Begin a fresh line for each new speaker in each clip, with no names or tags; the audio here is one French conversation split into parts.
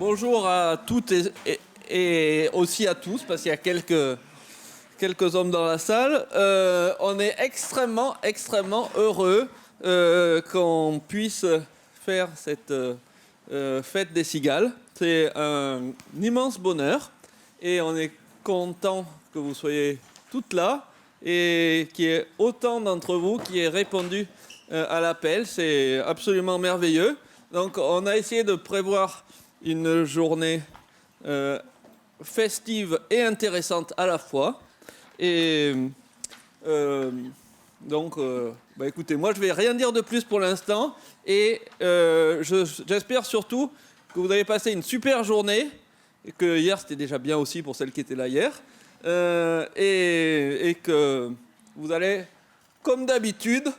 bonjour à toutes et aussi à tous, parce qu'il y a quelques hommes dans la salle. On est extrêmement heureux qu'on puisse faire cette fête des cigales. C'est un immense bonheur et on est content que vous soyez toutes là et qu'il y ait autant d'entre vous qui aient répondu à l'appel. C'est absolument merveilleux. Donc on a essayé de prévoir une journée festive et intéressante à la fois. Et écoutez, moi je vais rien dire de plus pour l'instant. Et j'espère surtout que vous avez passé une super journée. Et que hier c'était déjà bien aussi pour celles qui étaient là hier. Et que vous allez, comme d'habitude,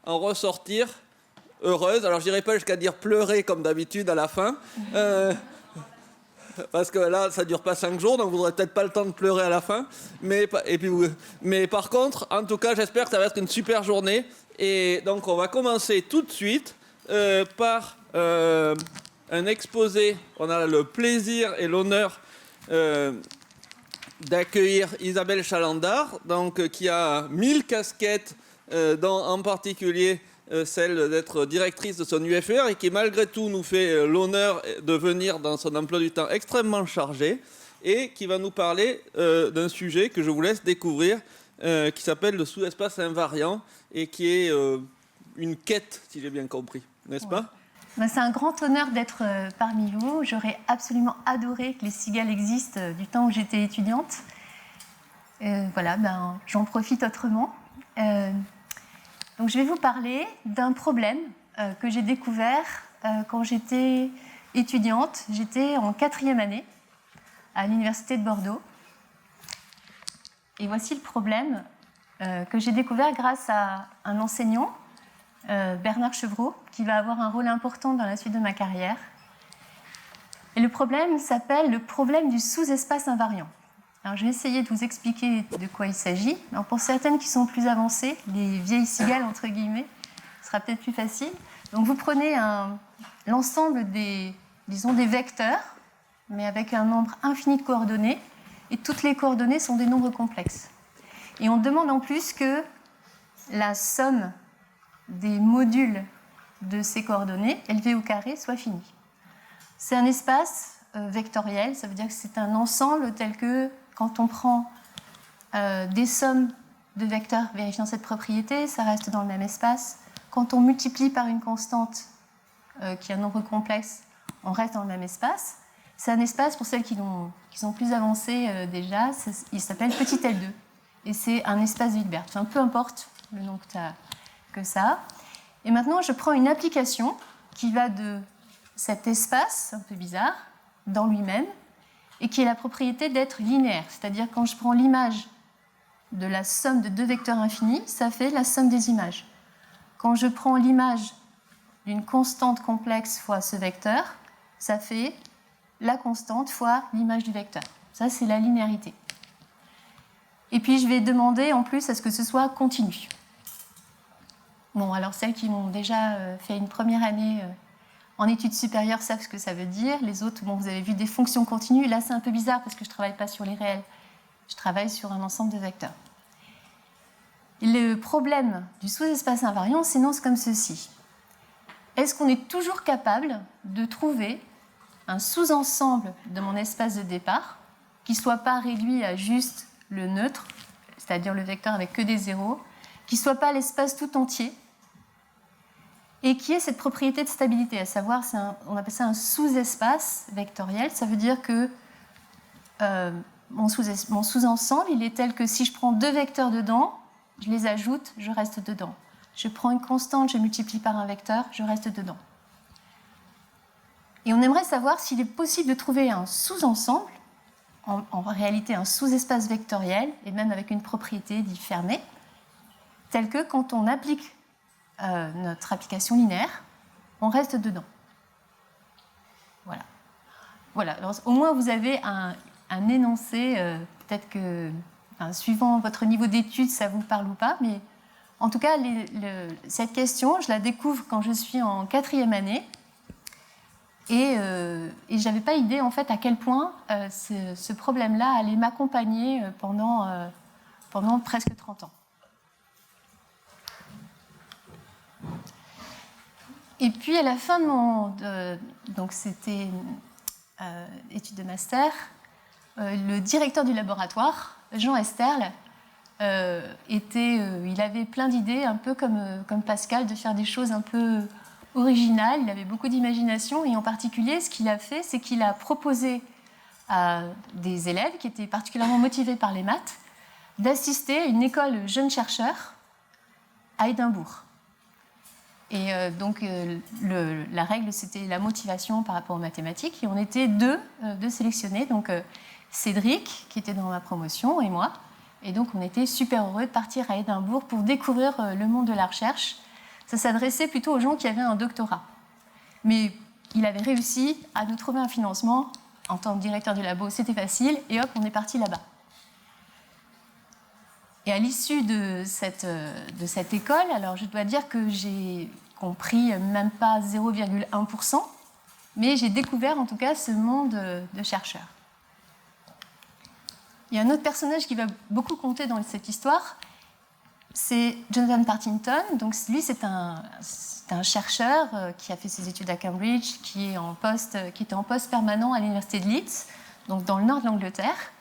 en ressortir heureuse. Alors, je n'irai pas jusqu'à dire pleurer comme d'habitude à la fin. Parce que là, ça ne dure pas 5 jours, donc vous n'aurez peut-être pas le temps de pleurer à la fin. Mais par contre, en tout cas, j'espère que ça va être une super journée. Et donc, on va commencer tout de suite par un exposé. On a le plaisir et l'honneur d'accueillir Isabelle Chalandard, donc, qui a 1000 casquettes, en particulier celle d'être directrice de son UFR et qui malgré tout nous fait l'honneur de venir dans son emploi du temps extrêmement chargé et qui va nous parler d'un sujet que je vous laisse découvrir qui s'appelle le sous-espace invariant et qui est une quête, si j'ai bien compris, n'est-ce pas ?
C'est un grand honneur d'être parmi vous. J'aurais absolument adoré que les cigales existent du temps où j'étais étudiante. J'en profite autrement. Donc, je vais vous parler d'un problème que j'ai découvert quand j'étais étudiante. J'étais en 4e année à l'Université de Bordeaux. Et voici le problème que j'ai découvert grâce à un enseignant, Bernard Chevreau, qui va avoir un rôle important dans la suite de ma carrière. Et le problème s'appelle le problème du sous-espace invariant. Alors, je vais essayer de vous expliquer de quoi il s'agit. Alors, pour certaines qui sont plus avancées, les vieilles cigales, entre guillemets, ce sera peut-être plus facile. Donc, vous prenez l'ensemble des vecteurs, mais avec un nombre infini de coordonnées, et toutes les coordonnées sont des nombres complexes. Et on demande en plus que la somme des modules de ces coordonnées, LV au carré, soit finie. C'est un espace vectoriel, ça veut dire que c'est un ensemble tel que quand on prend des sommes de vecteurs vérifiant cette propriété, ça reste dans le même espace. Quand on multiplie par une constante qui est un nombre complexe, on reste dans le même espace. C'est un espace, pour celles qui sont plus avancées déjà, il s'appelle petit L2. Et c'est un espace de Hilbert. Enfin, peu importe le nom que ça a. Et maintenant, je prends une application qui va de cet espace, un peu bizarre, dans lui-même, et qui est la propriété d'être linéaire. C'est-à-dire, quand je prends l'image de la somme de deux vecteurs infinis, ça fait la somme des images. Quand je prends l'image d'une constante complexe fois ce vecteur, ça fait la constante fois l'image du vecteur. Ça, c'est la linéarité. Et puis, je vais demander en plus à ce que ce soit continu. Bon, alors celles qui m'ont déjà fait une première année en études supérieures savent ce que ça veut dire. Les autres, bon, vous avez vu des fonctions continues. Là, c'est un peu bizarre parce que je ne travaille pas sur les réels. Je travaille sur un ensemble de vecteurs. Et le problème du sous-espace invariant s'énonce comme ceci. Est-ce qu'on est toujours capable de trouver un sous-ensemble de mon espace de départ qui ne soit pas réduit à juste le neutre, c'est-à-dire le vecteur avec que des zéros, qui ne soit pas l'espace tout entier, et qui ait cette propriété de stabilité, à savoir, on appelle ça un sous-espace vectoriel. Ça veut dire que mon sous-ensemble, il est tel que si je prends deux vecteurs dedans, je les ajoute, je reste dedans. Je prends une constante, je multiplie par un vecteur, je reste dedans. Et on aimerait savoir s'il est possible de trouver un sous-ensemble, en réalité un sous-espace vectoriel, et même avec une propriété dite fermée, tel que quand on applique notre application linéaire, on reste dedans. Voilà. Alors, au moins, vous avez un énoncé, peut-être que, suivant votre niveau d'études, ça vous parle ou pas, mais en tout cas, cette question, je la découvre quand je suis en 4e année. Et je n'avais pas idée, en fait, à quel point ce problème-là allait m'accompagner pendant presque 30 ans. Et puis, à la fin de donc c'était études de master, le directeur du laboratoire, Jean Esterle, il avait plein d'idées, un peu comme Pascal, de faire des choses un peu originales. Il avait beaucoup d'imagination, et en particulier, ce qu'il a fait, c'est qu'il a proposé à des élèves qui étaient particulièrement motivés par les maths d'assister à une école jeunes chercheurs à Édimbourg. Et donc, la règle, c'était la motivation par rapport aux mathématiques. Et on était deux sélectionnés, donc Cédric, qui était dans ma promotion, et moi. Et donc, on était super heureux de partir à Édimbourg pour découvrir le monde de la recherche. Ça s'adressait plutôt aux gens qui avaient un doctorat. Mais il avait réussi à nous trouver un financement. En tant que directeur du labo, c'était facile. Et hop, on est parti là-bas. Et à l'issue de cette école, alors je dois dire que j'ai compris même pas 0,1%, mais j'ai découvert en tout cas ce monde de chercheurs. Il y a un autre personnage qui va beaucoup compter dans cette histoire, c'est Jonathan Partington. Donc lui, c'est un chercheur qui a fait ses études à Cambridge, qui était en poste permanent à l'université de Leeds, donc dans le nord de l'Angleterre.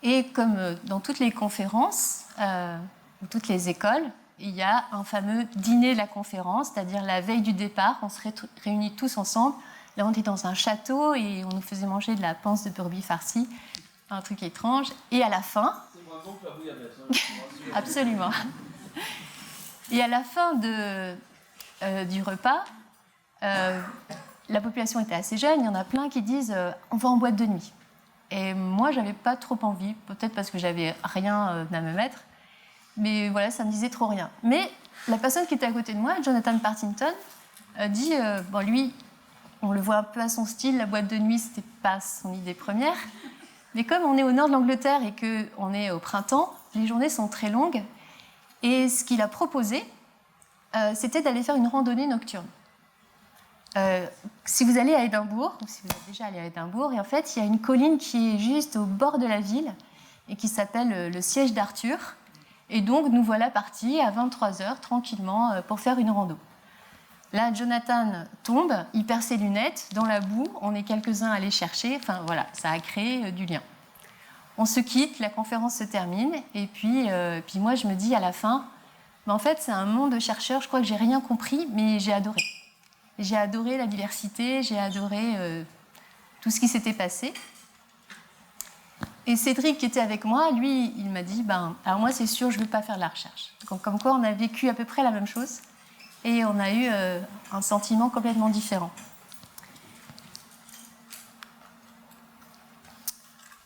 Et comme dans toutes les conférences, ou toutes les écoles, il y a un fameux dîner de la conférence, c'est-à-dire la veille du départ, on se réunit tous ensemble. Là, on était dans un château et on nous faisait manger de la panse de brebis farcie, un truc étrange. Et à la fin... C'est moins bon que la bouillabaisse. Absolument. Et à la fin du repas, la population était assez jeune, il y en a plein qui disent on va en boîte de nuit. Et moi, j'avais pas trop envie, peut-être parce que j'avais rien à me mettre, mais voilà, ça me disait trop rien. Mais la personne qui était à côté de moi, Jonathan Partington, dit bon, lui, on le voit un peu à son style, la boîte de nuit, c'était pas son idée première, mais comme on est au nord de l'Angleterre et qu'on est au printemps, les journées sont très longues, et ce qu'il a proposé, c'était d'aller faire une randonnée nocturne. Si vous allez à Édimbourg, ou si vous êtes déjà allé à Édimbourg, et en fait, il y a une colline qui est juste au bord de la ville et qui s'appelle le siège d'Arthur. Et donc, nous voilà partis à 23h, tranquillement, pour faire une rando. Là, Jonathan tombe, il perd ses lunettes dans la boue, on est quelques-uns à aller chercher. Enfin, voilà, ça a créé du lien. On se quitte, la conférence se termine, et puis moi, je me dis à la fin, mais en fait, c'est un monde de chercheurs, je crois que j'ai rien compris, mais j'ai adoré. J'ai adoré la diversité, j'ai adoré tout ce qui s'était passé. Et Cédric, qui était avec moi, lui, il m'a dit, alors moi, c'est sûr, je ne veux pas faire de la recherche. Donc, comme quoi, on a vécu à peu près la même chose, et on a eu un sentiment complètement différent.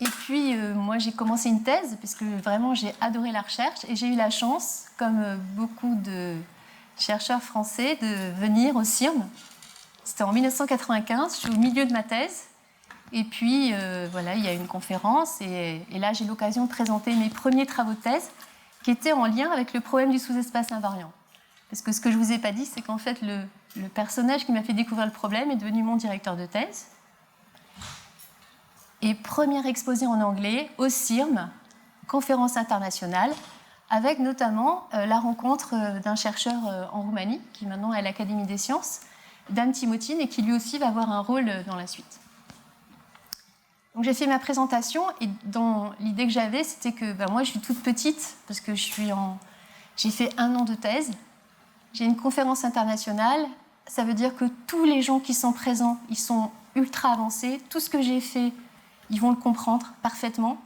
Et puis, moi, j'ai commencé une thèse, parce que vraiment, j'ai adoré la recherche, et j'ai eu la chance, comme beaucoup de chercheurs français, de venir au CIRM. C'était en 1995, je suis au milieu de ma thèse. Et puis, voilà, il y a une conférence. Et là, j'ai l'occasion de présenter mes premiers travaux de thèse qui étaient en lien avec le problème du sous-espace invariant. Parce que ce que je ne vous ai pas dit, c'est qu'en fait, le personnage qui m'a fait découvrir le problème est devenu mon directeur de thèse. Et première exposé en anglais au CIRM, conférence internationale, avec notamment la rencontre d'un chercheur en Roumanie, qui maintenant est à l'Académie des sciences, Dan Timotine, et qui lui aussi va avoir un rôle dans la suite. Donc j'ai fait ma présentation, et dans l'idée que j'avais, c'était que moi je suis toute petite, parce que j'ai fait 1 an de thèse, j'ai une conférence internationale, ça veut dire que tous les gens qui sont présents, ils sont ultra avancés, tout ce que j'ai fait, ils vont le comprendre parfaitement.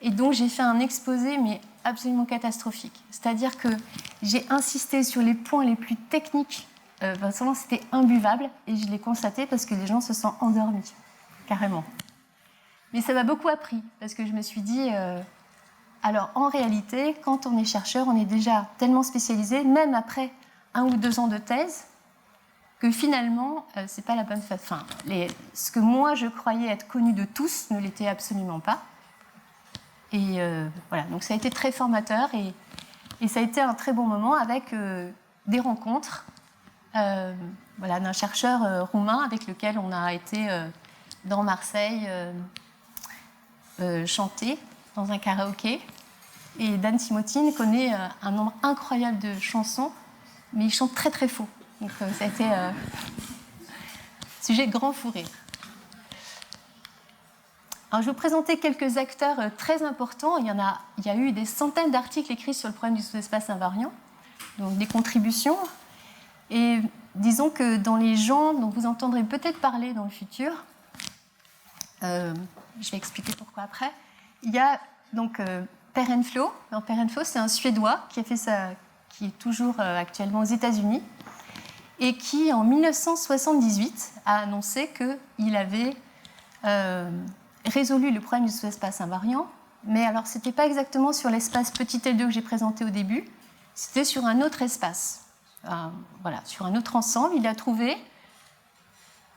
Et donc j'ai fait un exposé, mais absolument catastrophique. C'est-à-dire que j'ai insisté sur les points les plus techniques. C'était imbuvable, et je l'ai constaté parce que les gens se sont endormis, carrément. Mais ça m'a beaucoup appris, parce que je me suis dit, alors en réalité, quand on est chercheur, on est déjà tellement spécialisé, même après 1 ou 2 ans de thèse, que finalement, c'est pas la bonne façon. Enfin, ce que moi je croyais être connu de tous ne l'était absolument pas. Et voilà, donc ça a été très formateur, et ça a été un très bon moment avec des rencontres voilà, d'un chercheur roumain avec lequel on a été dans Marseille chanter dans un karaoké. Et Dan Timotine connaît un nombre incroyable de chansons, mais il chante très très faux. Donc ça a été sujet de grand fou rire. Alors, je vais vous présenter quelques acteurs très importants. Il y a eu des centaines d'articles écrits sur le problème du sous-espace invariant, donc des contributions. Et disons que dans les gens dont vous entendrez peut-être parler dans le futur, je vais expliquer pourquoi après, il y a donc Per Enflo. Alors, Per Enflo, c'est un Suédois qui est toujours actuellement aux États-Unis et qui, en 1978, a annoncé qu'il avait résolu le problème du sous-espace invariant, mais alors ce n'était pas exactement sur l'espace petit L2 que j'ai présenté au début, c'était sur un autre espace. Voilà, sur un autre ensemble, il a trouvé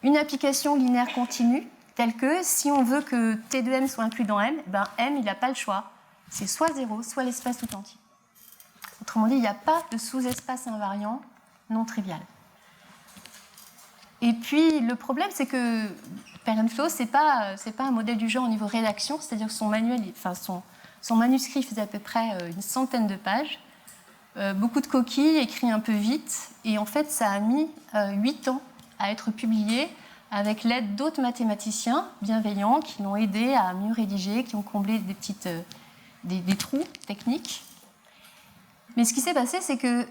une application linéaire continue telle que si on veut que T de M soit inclus dans M, ben M, il n'a pas le choix. C'est soit 0, soit l'espace tout entier. Autrement dit, il n'y a pas de sous-espace invariant non trivial. Et puis, le problème, c'est que Per Enflo, ce n'est pas un modèle du genre au niveau rédaction, c'est-à-dire que son manuscrit faisait à peu près une centaine de pages, beaucoup de coquilles, écrit un peu vite, et en fait, ça a mis 8 ans à être publié avec l'aide d'autres mathématiciens bienveillants qui l'ont aidé à mieux rédiger, qui ont comblé des trous techniques. Mais ce qui s'est passé, c'est que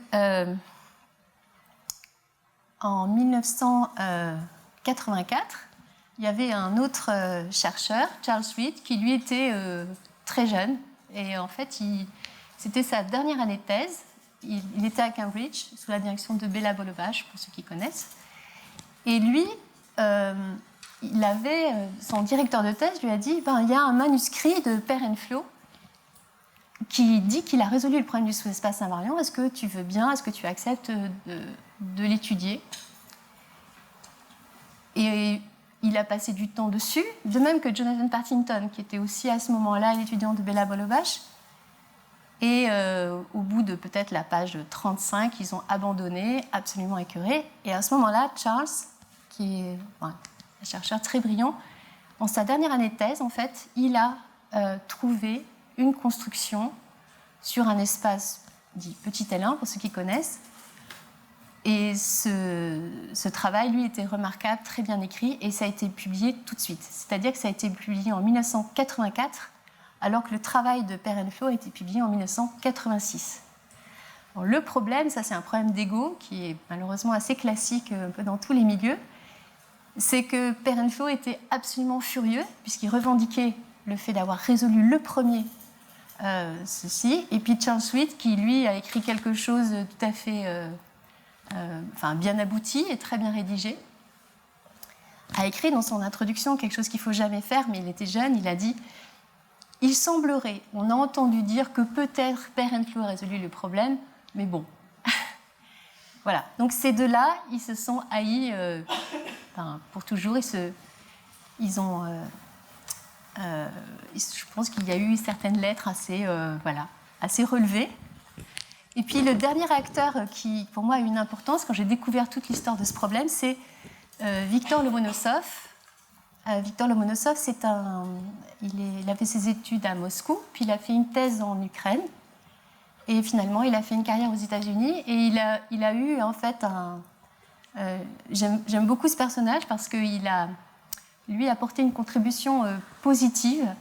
en 1984, il y avait un autre chercheur, Charles Reed, qui lui était très jeune. Et en fait, c'était sa dernière année de thèse. Il était à Cambridge, sous la direction de Béla Bolovash, pour ceux qui connaissent. Et lui, son directeur de thèse lui a dit il y a un manuscrit de Per Enflo qui dit qu'il a résolu le problème du sous-espace invariant. Est-ce que tu veux bien, est-ce que tu acceptes de l'étudier? Et il a passé du temps dessus, de même que Jonathan Partington, qui était aussi à ce moment-là l'étudiant de Béla Bolovash. Et au bout de peut-être la page 35, ils ont abandonné, absolument écœurés. Et à ce moment-là, Charles, qui est un chercheur très brillant, en sa dernière année de thèse, en fait, il a trouvé une construction sur un espace dit petit L1, pour ceux qui connaissent. Et ce travail, lui, était remarquable, très bien écrit, et ça a été publié tout de suite. C'est-à-dire que ça a été publié en 1984, alors que le travail de Per Enflo a été publié en 1986. Bon, le problème, ça c'est un problème d'ego, qui est malheureusement assez classique un peu dans tous les milieux, c'est que Per Enflo était absolument furieux, puisqu'il revendiquait le fait d'avoir résolu le premier ceci, et puis Charles Reed, qui lui a écrit quelque chose de tout à fait bien abouti et très bien rédigé, a écrit dans son introduction quelque chose qu'il ne faut jamais faire, mais il était jeune, il a dit « Il semblerait, on a entendu dire que peut-être Per Enflo a résolu le problème, mais bon. » Voilà, donc ces deux-là, ils se sont haïs pour toujours, je pense qu'il y a eu certaines lettres assez relevées. Et puis le dernier acteur qui, pour moi, a eu une importance, quand j'ai découvert toute l'histoire de ce problème, c'est Victor Lomonosov. Victor Lomonosov, il a fait ses études à Moscou, puis il a fait une thèse en Ukraine, et finalement, il a fait une carrière aux États-Unis, et il a eu, en fait, j'aime beaucoup ce personnage parce qu'il a, lui, apporté une contribution positive,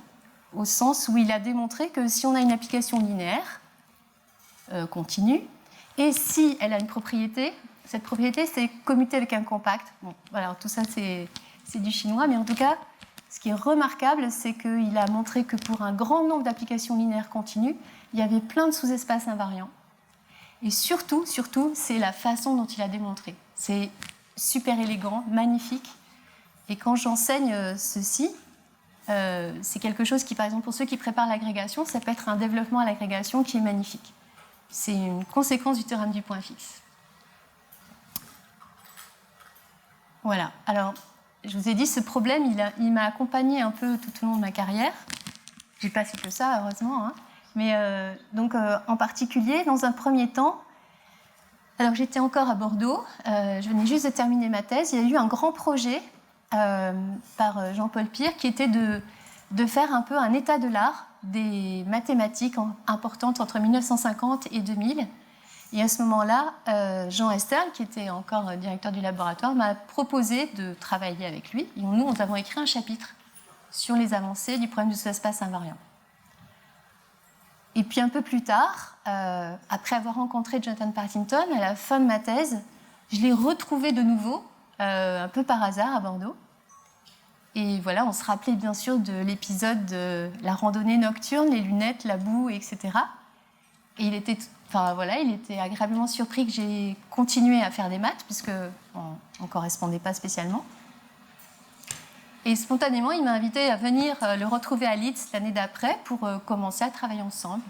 au sens où il a démontré que si on a une application linéaire, continue, et si elle a une propriété, cette propriété, c'est commuter avec un compact. Bon, voilà, tout ça, c'est du chinois, mais en tout cas, ce qui est remarquable, c'est qu'il a montré que pour un grand nombre d'applications linéaires continues, il y avait plein de sous-espaces invariants. Et surtout, c'est la façon dont il a démontré. C'est super élégant, magnifique. Et quand j'enseigne ceci, c'est quelque chose qui, par exemple, pour ceux qui préparent l'agrégation, ça peut être un développement à l'agrégation qui est magnifique. C'est une conséquence du théorème du point fixe. Voilà. Alors, je vous ai dit, ce problème, il m'a accompagné un peu tout au long de ma carrière. Je n'ai pas fait que ça, heureusement. Hein. Mais en particulier, dans un premier temps, Alors j'étais encore à Bordeaux, je venais juste de terminer ma thèse. Il y a eu un grand projet par Jean-Paul Pire qui était de faire un peu un état de l'art des mathématiques importantes entre 1950 et 2000. Et à ce moment-là, Jean Esterle, qui était encore directeur du laboratoire, m'a proposé de travailler avec lui. Et nous avons écrit un chapitre sur les avancées du problème du sous-espace invariant. Et puis un peu plus tard, après avoir rencontré Jonathan Partington, à la fin de ma thèse, je l'ai retrouvé de nouveau, un peu par hasard, à Bordeaux. Et voilà, on se rappelait bien sûr de l'épisode de la randonnée nocturne, les lunettes, la boue, etc. Et il était agréablement surpris que j'ai continué à faire des maths, puisqu'on ne correspondait pas spécialement. Et spontanément, il m'a invité à venir le retrouver à Leeds l'année d'après pour commencer à travailler ensemble.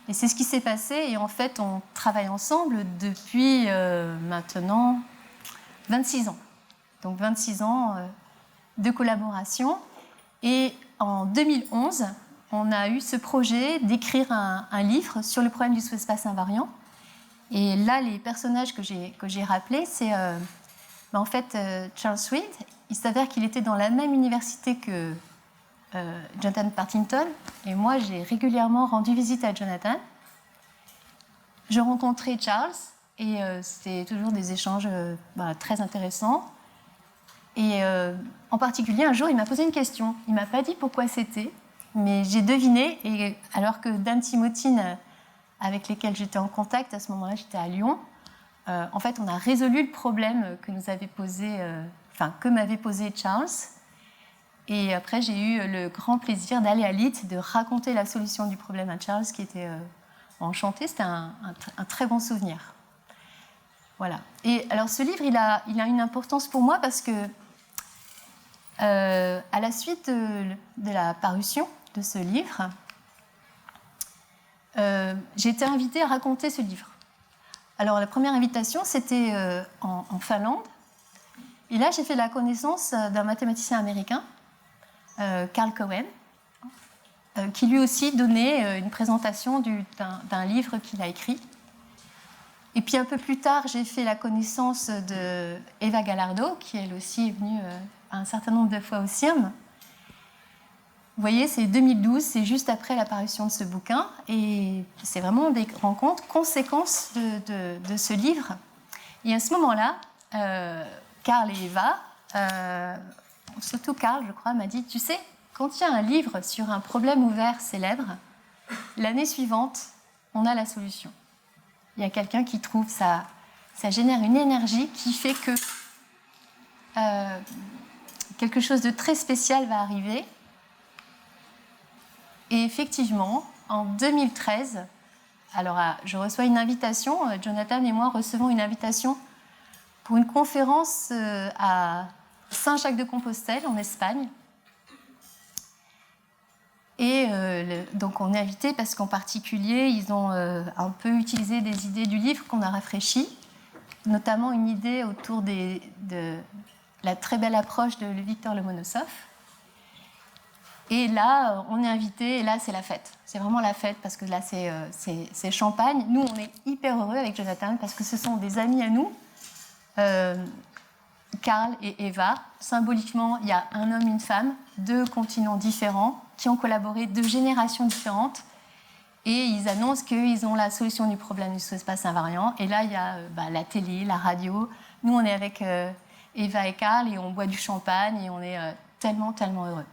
Et c'est ce qui s'est passé. Et en fait, on travaille ensemble depuis maintenant 26 ans. Donc 26 ans de collaboration. Et en 2011, on a eu ce projet d'écrire un livre sur le problème du sous-espace invariant. Et là, les personnages que j'ai rappelés, c'est en fait Charles Reid. Il s'avère qu'il était dans la même université que Jonathan Partington. Et moi, j'ai régulièrement rendu visite à Jonathan. Je rencontrais Charles et c'était toujours des échanges très intéressants. Et en particulier, un jour, il m'a posé une question. Il ne m'a pas dit pourquoi c'était, mais j'ai deviné. Et alors que Dan Timotine, avec lesquels j'étais en contact, à ce moment-là, j'étais à Lyon, en fait, on a résolu le problème que m'avait posé Charles. Et après, j'ai eu le grand plaisir d'aller à Leeds et de raconter la solution du problème à Charles, qui était enchanté. C'était un très bon souvenir. Voilà. Et alors, ce livre, il a une importance pour moi parce que, à la suite de la parution de ce livre, j'ai été invitée à raconter ce livre. Alors, la première invitation, c'était en Finlande. Et là, j'ai fait la connaissance d'un mathématicien américain, Carl Cohen, qui lui aussi donnait une présentation d'un livre qu'il a écrit. Et puis un peu plus tard, j'ai fait la connaissance de Eva Gallardo, qui elle aussi est venue un certain nombre de fois au CIRM. Vous voyez, c'est 2012, c'est juste après l'apparition de ce bouquin, et c'est vraiment des rencontres, conséquences de ce livre. Et à ce moment-là, Carl et Eva, surtout Carl, je crois, m'a dit, tu sais, quand il y a un livre sur un problème ouvert célèbre, l'année suivante, on a la solution. Il y a quelqu'un qui trouve ça génère une énergie qui fait que quelque chose de très spécial va arriver. Et effectivement, en 2013, alors je reçois une invitation, Jonathan et moi recevons une invitation pour une conférence à Saint-Jacques-de-Compostelle, en Espagne. Et donc on est invité parce qu'en particulier, ils ont un peu utilisé des idées du livre qu'on a rafraîchi, notamment une idée autour de la très belle approche de Victor Lomonosov. Et là, on est invité, et là, c'est la fête. C'est vraiment la fête, parce que là, c'est champagne. Nous, on est hyper heureux avec Jonathan, parce que ce sont des amis à nous. Carl et Eva, symboliquement, il y a un homme, une femme, 2 continents différents, qui ont collaboré, 2 générations différentes. Et ils annoncent qu'ils ont la solution du problème du sous-espace invariant. Et là, il y a la télé, la radio. Nous, on est avec Eva et Carl, et on boit du champagne, et on est tellement, tellement heureux.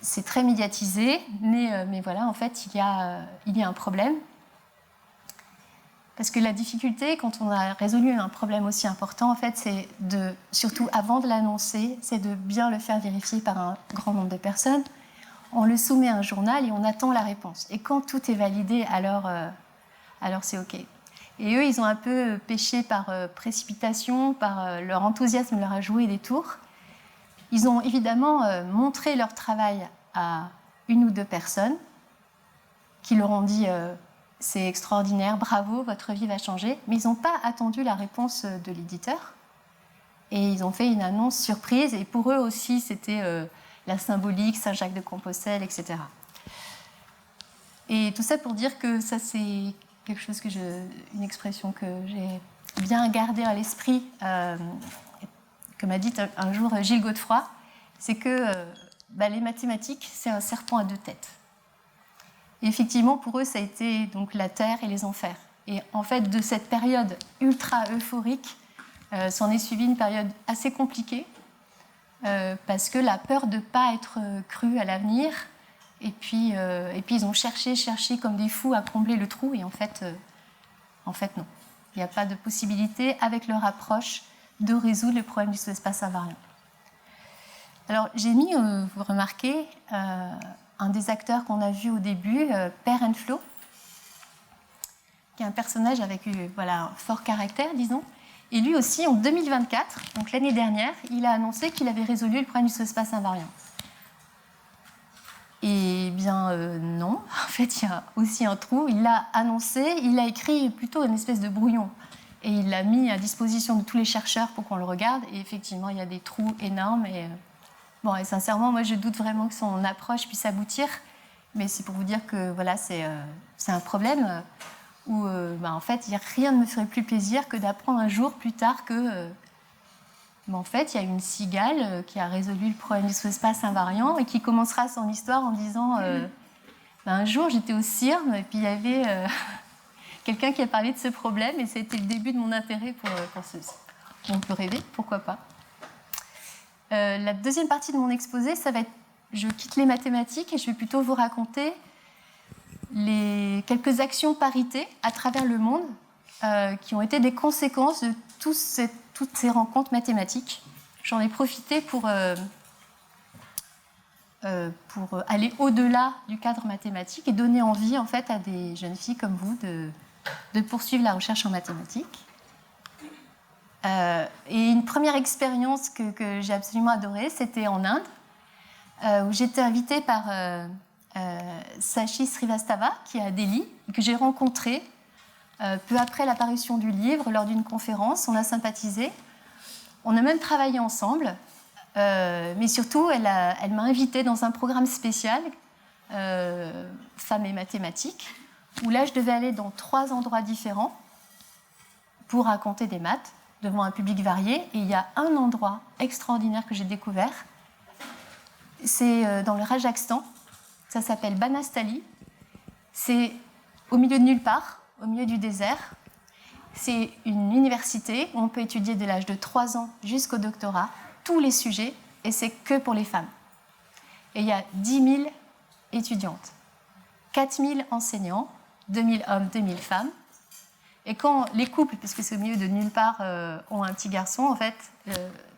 C'est très médiatisé, mais voilà, en fait, il y a un problème. Parce que la difficulté, quand on a résolu un problème aussi important, en fait, c'est surtout avant de l'annoncer, c'est de bien le faire vérifier par un grand nombre de personnes. On le soumet à un journal et on attend la réponse. Et quand tout est validé, alors c'est OK. Et eux, ils ont un peu péché par précipitation, par leur enthousiasme leur a joué des tours. Ils ont évidemment montré leur travail à 1 ou 2 personnes qui leur ont dit c'est extraordinaire, bravo, votre vie va changer. Mais ils n'ont pas attendu la réponse de l'éditeur. Et ils ont fait une annonce surprise. Et pour eux aussi, c'était la symbolique, Saint-Jacques-de-Compostelle, etc. Et tout ça pour dire que ça, c'est quelque chose une expression que j'ai bien gardée à l'esprit, que m'a dit un jour Gilles Godefroy, c'est que les mathématiques, c'est un serpent à deux têtes. Et effectivement, pour eux, ça a été donc la terre et les enfers. Et en fait, de cette période ultra euphorique, s'en est suivie une période assez compliquée, parce que la peur de ne pas être cru à l'avenir, et puis ils ont cherché comme des fous à combler le trou, et en fait non. Il n'y a pas de possibilité, avec leur approche, de résoudre le problème du sous-espace invariant. Alors, j'ai mis, vous remarquez, un des acteurs qu'on a vu au début, Per Enflo, qui est un personnage avec un fort caractère, disons. Et lui aussi, en 2024, donc l'année dernière, il a annoncé qu'il avait résolu le problème du sous-espace invariant. Eh bien, non. En fait, il y a aussi un trou. Il l'a annoncé, il a écrit plutôt une espèce de brouillon. Et il l'a mis à disposition de tous les chercheurs pour qu'on le regarde. Et effectivement, il y a des trous énormes. Et sincèrement, moi, je doute vraiment que son approche puisse aboutir. Mais c'est pour vous dire que voilà, c'est un problème où en fait, rien ne me ferait plus plaisir que d'apprendre un jour plus tard que en fait, il y a une cigale qui a résolu le problème du sous-espace invariant et qui commencera son histoire en disant un jour, j'étais au CIRM et puis il y avait quelqu'un qui a parlé de ce problème et c'était le début de mon intérêt pour ceci. On peut rêver, pourquoi pas. La deuxième partie de mon exposé, ça va être je quitte les mathématiques et je vais plutôt vous raconter quelques actions parité à travers le monde qui ont été des conséquences de toutes ces rencontres mathématiques. J'en ai profité pour aller au-delà du cadre mathématique et donner envie en fait à des jeunes filles comme vous de poursuivre la recherche en mathématiques. Et une première expérience que j'ai absolument adorée, c'était en Inde, où j'étais invitée par Sashi Srivastava, qui est à Delhi, que j'ai rencontré peu après l'apparition du livre, lors d'une conférence. On a sympathisé, on a même travaillé ensemble, mais surtout, elle m'a invitée dans un programme spécial, Femmes et mathématiques, où là, je devais aller dans 3 endroits différents pour raconter des maths devant un public varié. Et il y a un endroit extraordinaire que j'ai découvert, c'est dans le Rajasthan. Ça s'appelle Banastali. C'est au milieu de nulle part, au milieu du désert. C'est une université où on peut étudier de l'âge de 3 ans jusqu'au doctorat, tous les sujets, et c'est que pour les femmes. Et il y a 10 000 étudiantes, 4 000 enseignants, 2 000 hommes, 2 000 femmes. Et quand les couples, puisque c'est au milieu de nulle part, ont un petit garçon, en fait,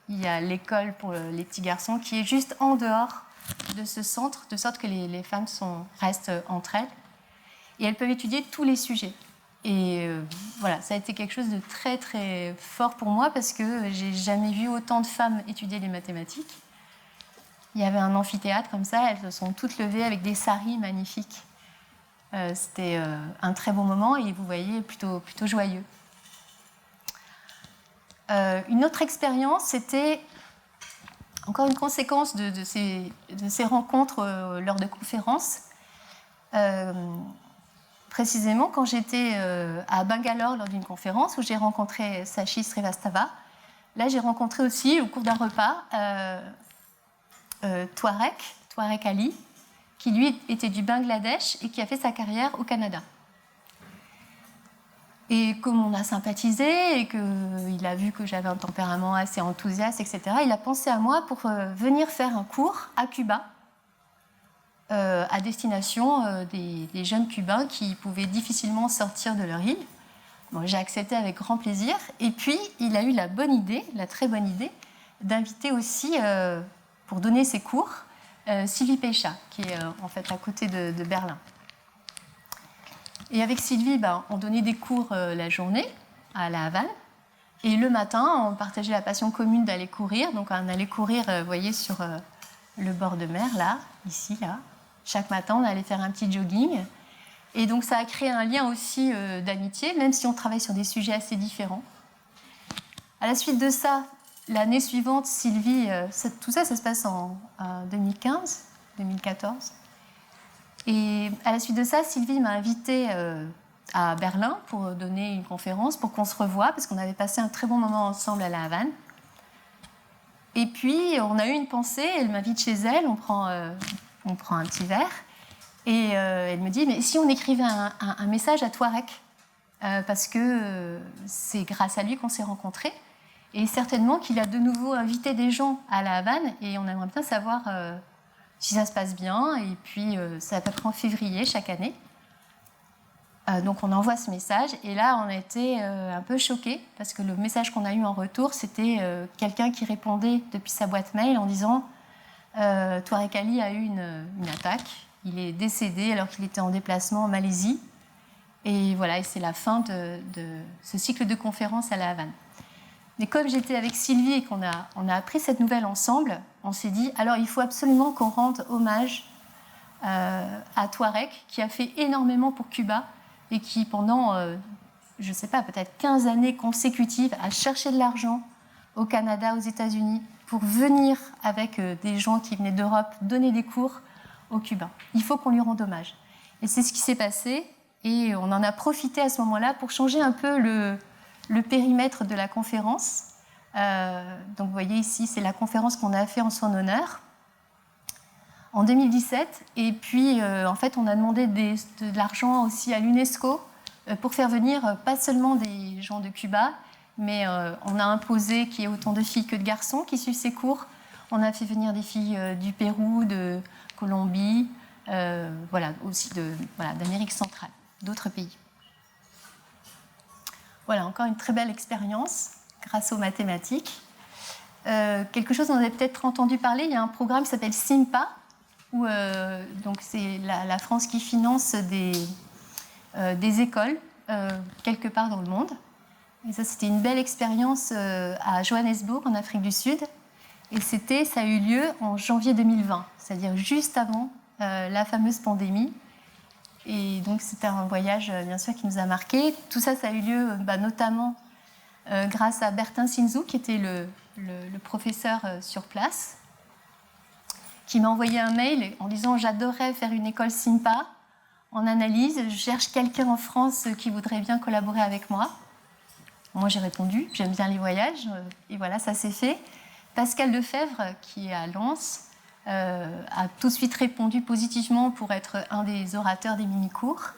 il y a l'école pour les petits garçons qui est juste en dehors de ce centre, de sorte que les femmes restent entre elles. Et elles peuvent étudier tous les sujets. Et voilà, ça a été quelque chose de très très fort pour moi parce que j'ai jamais vu autant de femmes étudier les mathématiques. Il y avait un amphithéâtre comme ça, elles se sont toutes levées avec des saris magnifiques. C'était un très beau moment et vous voyez, plutôt joyeux. Une autre expérience, c'était encore une conséquence de ces rencontres lors de conférences. Précisément, quand j'étais à Bangalore lors d'une conférence où j'ai rencontré Sashi Srivastava, là j'ai rencontré aussi, au cours d'un repas, Touareg Ali, qui lui était du Bangladesh et qui a fait sa carrière au Canada. Et comme on a sympathisé et qu'il a vu que j'avais un tempérament assez enthousiaste, etc., il a pensé à moi pour venir faire un cours à Cuba, à destination des jeunes Cubains qui pouvaient difficilement sortir de leur île. Bon, j'ai accepté avec grand plaisir. Et puis, il a eu la très bonne idée, d'inviter aussi, pour donner ses cours, Sylvie Pêcha, qui est en fait à côté de Berlin. Et avec Sylvie, on donnait des cours la journée à La Havane. Et le matin, on partageait la passion commune d'aller courir. Donc on allait courir, vous voyez, sur le bord de mer, là, ici, là. Chaque matin, on allait faire un petit jogging. Et donc ça a créé un lien aussi d'amitié, même si on travaille sur des sujets assez différents. À la suite de ça, l'année suivante, Sylvie, tout ça se passe en 2015, 2014. Et à la suite de ça, Sylvie m'a invitée à Berlin pour donner une conférence, pour qu'on se revoie, parce qu'on avait passé un très bon moment ensemble à La Havane. Et puis, on a eu une pensée, elle m'invite chez elle, on prend un petit verre, et elle me dit, mais si on écrivait un message à Touareg, parce que c'est grâce à lui qu'on s'est rencontrés, et certainement qu'il a de nouveau invité des gens à La Havane, et on aimerait bien savoir si ça se passe bien, et puis c'est à peu près en février chaque année. Donc on envoie ce message, et là on a été un peu choqués, parce que le message qu'on a eu en retour, c'était quelqu'un qui répondait depuis sa boîte mail en disant Touareg Ali a eu une attaque, il est décédé alors qu'il était en déplacement en Malaisie, et voilà, et c'est la fin de ce cycle de conférences à La Havane. Mais comme j'étais avec Sylvie et qu'on a appris cette nouvelle ensemble, on s'est dit, alors il faut absolument qu'on rende hommage à Touareg, qui a fait énormément pour Cuba, et qui, pendant, je ne sais pas, peut-être 15 années consécutives, a cherché de l'argent au Canada, aux États-Unis, pour venir avec des gens qui venaient d'Europe donner des cours aux Cubains. Il faut qu'on lui rende hommage. Et c'est ce qui s'est passé, et on en a profité à ce moment-là pour changer un peu le périmètre de la conférence. Donc vous voyez ici, c'est la conférence qu'on a fait en son honneur en 2017, et puis en fait on a demandé de l'argent aussi à l'UNESCO pour faire venir pas seulement des gens de Cuba, mais on a imposé qu'il y ait autant de filles que de garçons qui suivent ces cours. On a fait venir des filles du Pérou, de Colombie, voilà, aussi d'Amérique centrale, d'autres pays. Voilà, encore une très belle expérience grâce aux mathématiques. Quelque chose dont vous avez peut-être entendu parler, il y a un programme qui s'appelle SIMPA, où donc c'est la France qui finance des écoles quelque part dans le monde. Et ça, c'était une belle expérience à Johannesburg, en Afrique du Sud. Et ça a eu lieu en janvier 2020, c'est-à-dire juste avant la fameuse pandémie. Et donc, c'était un voyage, bien sûr, qui nous a marqués. Tout ça, ça a eu lieu notamment grâce à Bertin Sinzou, qui était le professeur sur place, qui m'a envoyé un mail en disant « J'adorerais faire une école SIMPA en analyse. Je cherche quelqu'un en France qui voudrait bien collaborer avec moi. » Moi, j'ai répondu « J'aime bien les voyages. » Et voilà, ça s'est fait. Pascal Lefebvre, qui est à Lens, a tout de suite répondu positivement pour être un des orateurs des mini-cours.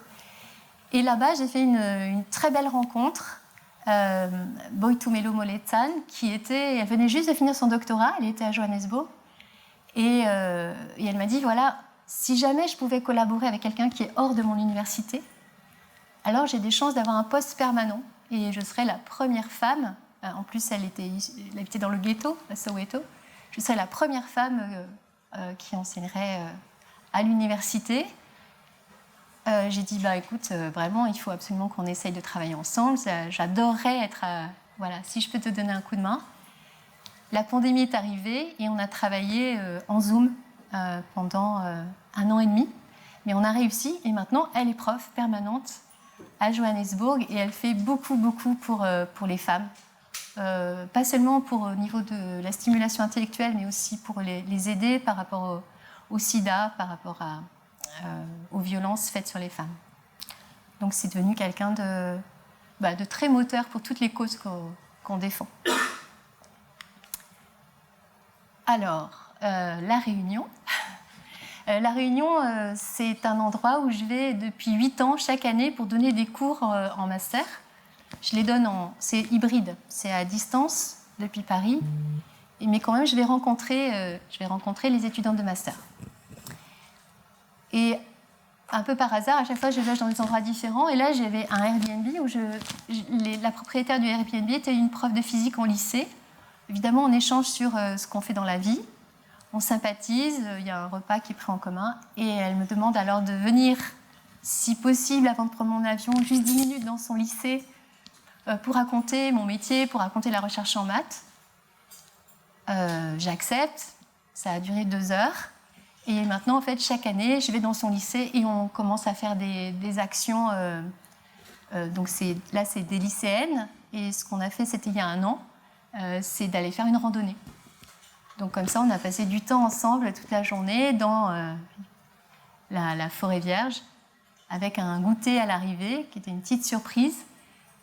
Et là-bas, j'ai fait une très belle rencontre. Boitumelo Moletsan, elle venait juste de finir son doctorat, elle était à Johannesburg. Et elle m'a dit, voilà, si jamais je pouvais collaborer avec quelqu'un qui est hors de mon université, alors j'ai des chances d'avoir un poste permanent et je serais la première femme, en plus elle habitait dans le ghetto, à Soweto, je serais la première femme qui enseignerait à l'université. J'ai dit, écoute, vraiment, il faut absolument qu'on essaye de travailler ensemble, j'adorerais être, voilà, si je peux te donner un coup de main. La pandémie est arrivée et on a travaillé en Zoom pendant 1 an et demi. Mais on a réussi et maintenant, elle est prof permanente à Johannesburg et elle fait beaucoup, beaucoup pour les femmes. Pas seulement au niveau de la stimulation intellectuelle, mais aussi pour les aider par rapport au sida, par rapport aux violences faites sur les femmes. Donc c'est devenu quelqu'un de très moteur pour toutes les causes qu'on défend. Alors, La Réunion. La Réunion, c'est un endroit où je vais depuis 8 ans chaque année pour donner des cours en master. Je les donne c'est hybride, c'est à distance depuis Paris, mais quand même je vais rencontrer les étudiants de master. Et un peu par hasard, à chaque fois je loge dans des endroits différents, et là j'avais un Airbnb où la propriétaire du Airbnb était une prof de physique en lycée. Évidemment, on échange sur ce qu'on fait dans la vie, on sympathise, il y a un repas qui est pris en commun, et elle me demande alors de venir, si possible, avant de prendre mon avion, juste 10 minutes dans son lycée pour raconter mon métier, pour raconter la recherche en maths. J'accepte, ça a duré 2 heures, et maintenant, en fait, chaque année, je vais dans son lycée et on commence à faire des actions. Donc là, c'est des lycéennes, et ce qu'on a fait, c'était il y a 1 an, c'est d'aller faire une randonnée. Donc comme ça, on a passé du temps ensemble toute la journée dans la forêt vierge, avec un goûter à l'arrivée, qui était une petite surprise.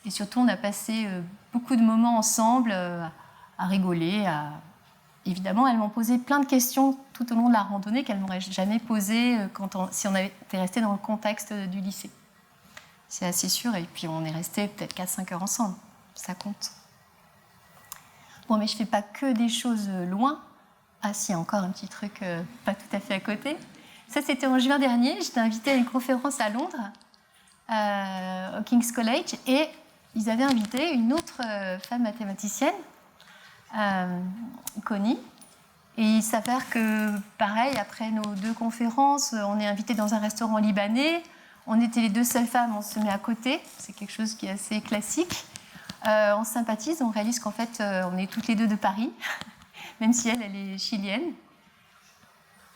Et surtout, on a passé beaucoup de moments ensemble à rigoler. Évidemment, elles m'ont posé plein de questions tout au long de la randonnée qu'elles m'auraient jamais posées si on avait été resté dans le contexte du lycée. C'est assez sûr. Et puis, on est resté peut-être 4-5 heures ensemble. Ça compte. Bon, mais je ne fais pas que des choses loin. Ah si, encore un petit truc pas tout à fait à côté. Ça, c'était en juin dernier. J'étais invitée à une conférence à Londres, au King's College, et ils avaient invité une autre femme mathématicienne, Connie. Et il s'avère que, pareil, après nos 2 conférences, on est invité dans un restaurant libanais. On était les 2 seules femmes, on se met à côté. C'est quelque chose qui est assez classique. On sympathise, on réalise qu'en fait, on est toutes les 2 de Paris, même si elle est chilienne.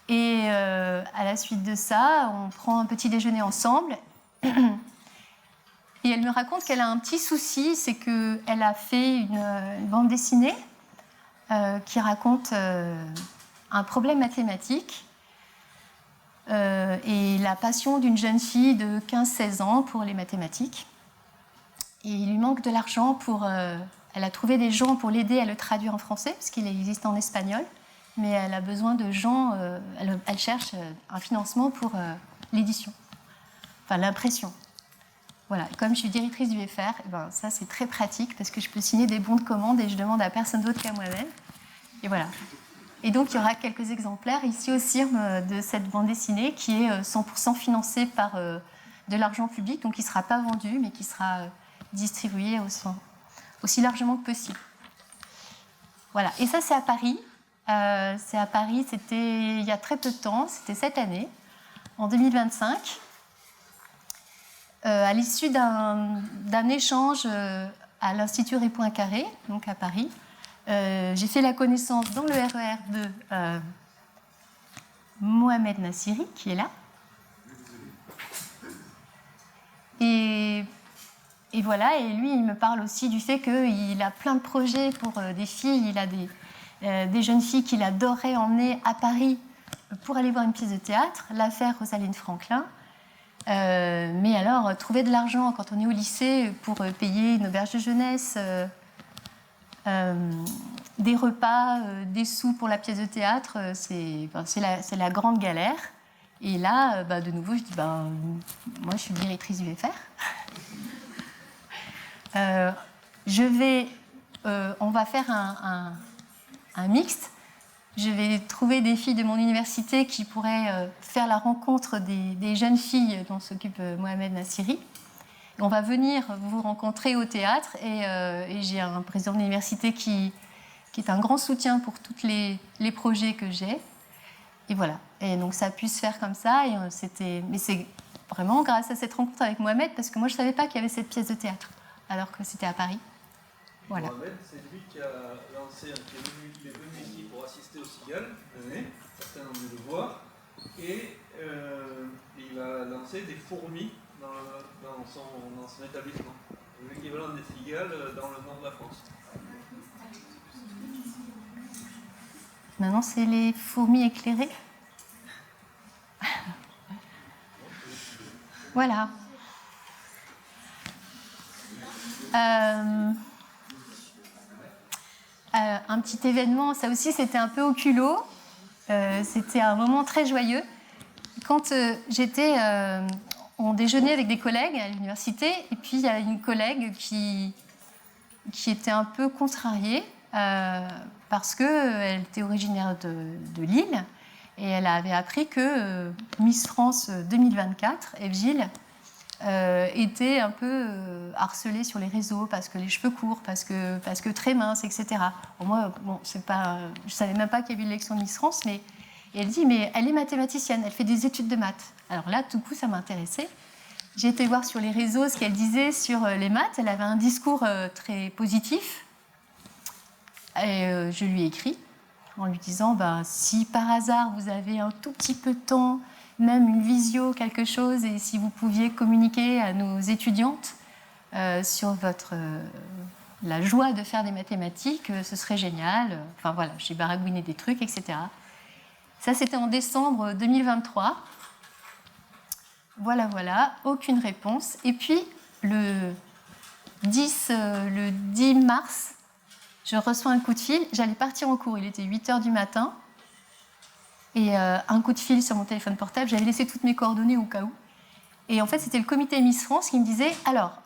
Et à la suite de ça, on prend un petit déjeuner ensemble. Et elle me raconte qu'elle a un petit souci, c'est qu'elle a fait une bande dessinée qui raconte un problème mathématique et la passion d'une jeune fille de 15-16 ans pour les mathématiques. Et il lui manque de l'argent pour... elle a trouvé des gens pour l'aider à le traduire en français, parce qu'il existe en espagnol. Mais elle a besoin de gens, elle cherche un financement pour l'édition, enfin l'impression. Voilà. Et comme je suis directrice du FR, et ben ça c'est très pratique parce que je peux signer des bons de commande et je demande à personne d'autre qu'à moi-même. Et voilà. Et donc il y aura quelques exemplaires ici au CIRM de cette bande dessinée qui est 100% financée par de l'argent public, donc qui ne sera pas vendu mais qui sera distribué aussi largement que possible. Voilà. Et ça c'est à Paris. C'est à Paris, c'était il y a très peu de temps, c'était cette année, en 2025, à l'issue d'un échange à l'Institut Ré Poincaré, donc à Paris. J'ai fait la connaissance dans le RER de Mohamed Nassiri, qui est là. Et voilà, et lui, il me parle aussi du fait qu'il a plein de projets pour des filles, il a des jeunes filles qu'il adorerait emmener à Paris pour aller voir une pièce de théâtre, l'affaire Rosalind Franklin. Mais alors, trouver de l'argent quand on est au lycée pour payer une auberge de jeunesse, des repas, des sous pour la pièce de théâtre, c'est la grande galère. Et là, de nouveau, je dis, moi je suis directrice du FR. On va faire un mixte. Je vais trouver des filles de mon université qui pourraient faire la rencontre des jeunes filles dont s'occupe Mohamed Nassiri. On va venir vous rencontrer au théâtre et j'ai un président de l'université qui est un grand soutien pour tous les projets que j'ai. Et voilà. Et donc ça a pu se faire comme ça. Mais c'est vraiment grâce à cette rencontre avec Mohamed, parce que moi je ne savais pas qu'il y avait cette pièce de théâtre, alors que c'était à Paris. Voilà.
Mohamed, c'est lui qui a lancé, qui est venu ici pour assister au Cigale, certains ont dû le voir, et il a lancé des fourmis dans son établissement, l'équivalent des cigales dans le nord de la France.
Maintenant, c'est les fourmis éclairées. Voilà. Un petit événement, ça aussi c'était un peu au culot, c'était un moment très joyeux. Quand on déjeunait avec des collègues à l'université, et puis il y a une collègue qui était un peu contrariée parce qu'elle était originaire de Lille et elle avait appris que Miss France 2024, Eve Gilles, était un peu harcelée sur les réseaux parce que les cheveux courts, parce que très mince, etc. Bon, moi, je ne savais même pas qu'il y avait eu l'élection de Miss France, mais elle dit, mais elle est mathématicienne, elle fait des études de maths. Alors là, tout coup, ça m'intéressait. J'ai été voir sur les réseaux ce qu'elle disait sur les maths. Elle avait un discours très positif. Et je lui ai écrit en lui disant, si par hasard vous avez un tout petit peu de temps, même une visio, quelque chose, et si vous pouviez communiquer à nos étudiantes sur la joie de faire des mathématiques, ce serait génial. Enfin voilà, j'ai baragouiné des trucs, etc. Ça, c'était en décembre 2023. Voilà, aucune réponse. Et puis, le 10 mars, je reçois un coup de fil. J'allais partir en cours, il était 8h du matin. Et un coup de fil sur mon téléphone portable, j'avais laissé toutes mes coordonnées au cas où. Et en fait, c'était le comité Miss France qui me disait « Alors,